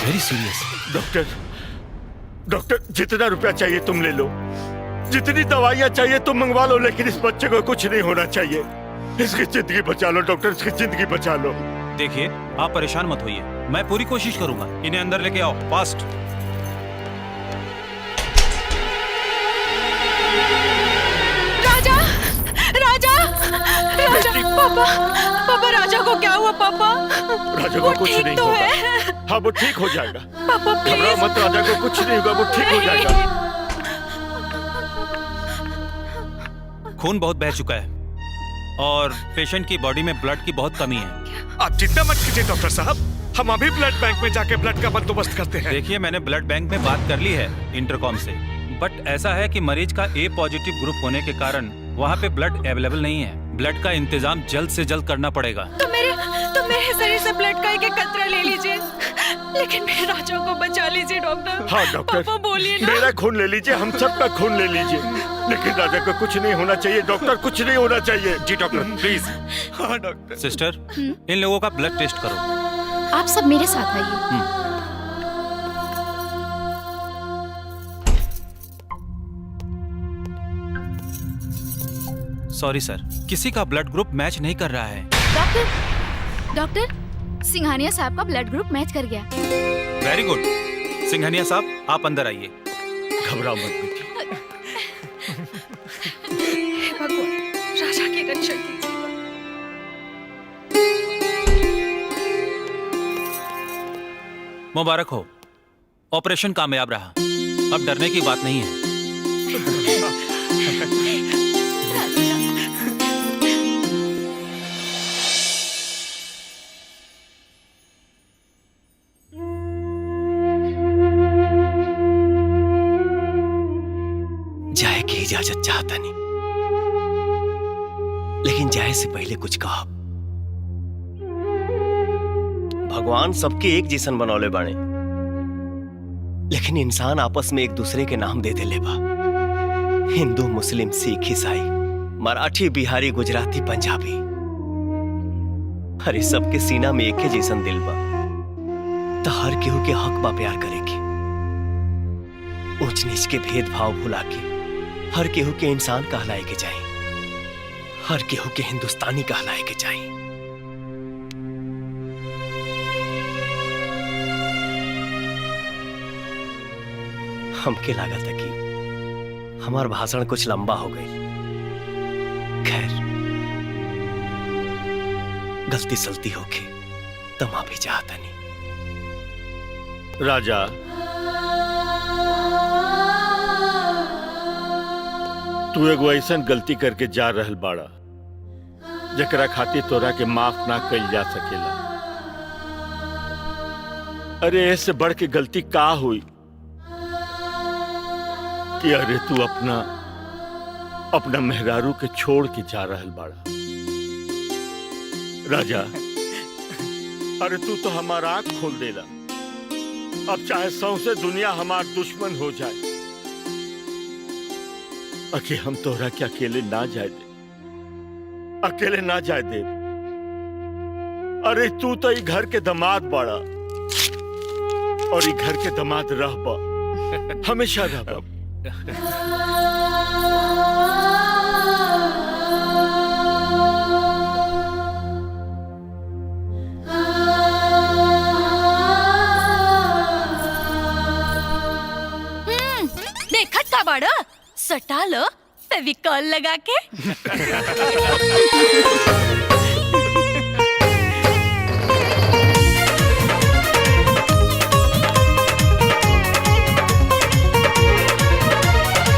Very serious. डॉक्टर डॉक्टर जितना रुपया चाहिए तुम ले लो, जितनी दवाइयाँ चाहिए तुम मंगवा लो, लेकिन इस बच्चे को कुछ नहीं होना चाहिए। इसकी जिंदगी बचा लो डॉक्टर, इसकी जिंदगी बचा लो। देखिए आप परेशान मत होइए, मैं पूरी कोशिश करूंगा। इन्हें अंदर लेके आओ फास्ट। राजा राजा राजा, पापा पापा, राजा को क्या हुआ पापा? राजा को कुछ नहीं तो होगा। है। हाँ वो ठीक हो जाएगा, पापा घबराओ मत, राजा को कुछ नहीं होगा, वो ठीक हो जाएगा। खून बहुत बह चुका है और पेशेंट की बॉडी में ब्लड की बहुत कमी है। आप चिंता मत कीजिए डॉक्टर साहब, हम अभी ब्लड बैंक में जाके ब्लड का बंदोबस्त करते हैं। देखिए मैंने ब्लड बैंक में बात कर ली है इंटरकॉम से, बट ऐसा है कि मरीज का ए पॉजिटिव ग्रुप होने के कारण वहाँ पे ब्लड अवेलेबल नहीं है। ब्लड का इंतजाम जल्द से जल्द करना पड़ेगा। तो मेरे शरीर से ब्लड का एक कतरा ले लीजिए, लेकिन मेरे राजा को बचा लीजिए डॉक्टर। हाँ डॉक्टर, पापा बोलिए ना। मेरा खून ले लीजिए, हम सबका खून ले लीजिए, लेकिन राजा को कुछ नहीं होना चाहिए डॉक्टर, कुछ नहीं होना चाहिए। जी डॉक्टर प्लीज। हाँ डॉक्टर। सिस्टर इन लोगों का ब्लड टेस्ट करो। आप सब मेरे साथ आइए। सॉरी सर, किसी का ब्लड ग्रुप मैच नहीं कर रहा है। डॉक्टर सिंघानिया साहब का ब्लड ग्रुप मैच कर गया। Very good. सिंघानिया साहब आप अंदर आइए। घबराओ मत बेटी। हे भगवान, राजा की रक्षा कीजिए। मुबारक हो, ऑपरेशन कामयाब रहा। अब डरने की बात नहीं है। जाए की इजाजत चाहता नहीं, लेकिन जाए से पहले कुछ कहा। भगवान सबके एक जैसन बनौले बाणे, लेकिन इंसान आपस में एक दूसरे के नाम दे देले बा। हिंदू, मुस्लिम, सिख, ईसाई, मराठी, बिहारी, गुजराती, पंजाबी, अरे सबके सीना में एक ही जैसन दिल बा। तो हर केहू के हक बा प्यार करे के। ऊंच नीच के भेदभाव भुला के हर केहू के इंसान कहलाए के चाहिए, हर केहू के हिंदुस्तानी कहलाए के चाहिए। हमके लागत है कि हमार भाषण कुछ लंबा हो गई। खैर, गलती सलती होके तो माफी चाहता नहीं। राजा, तू एगो ऐसन गलती करके जा रहल बाड़ा जकरा खातिर तोरा के माफ ना कइल जा सकेला। अरे ऐसे बढ़ के गलती का हुई कि अरे तू अपना मेहरारू के छोड़ के जा रहल बाड़ा। राजा, अरे तू तो हमारा आंख खोल देला। अब चाहे सौंसे दुनिया हमार दुश्मन हो जाए, अके हम तोरा के अकेले ना जाए दे, अकेले ना जाए दे। अरे तू तो ई घर के दामाद बाड़ा और ई घर के दामाद रहबा, हमेशा रहबा। देखत का बड़ा सटा लो फेविकॉल लगा के।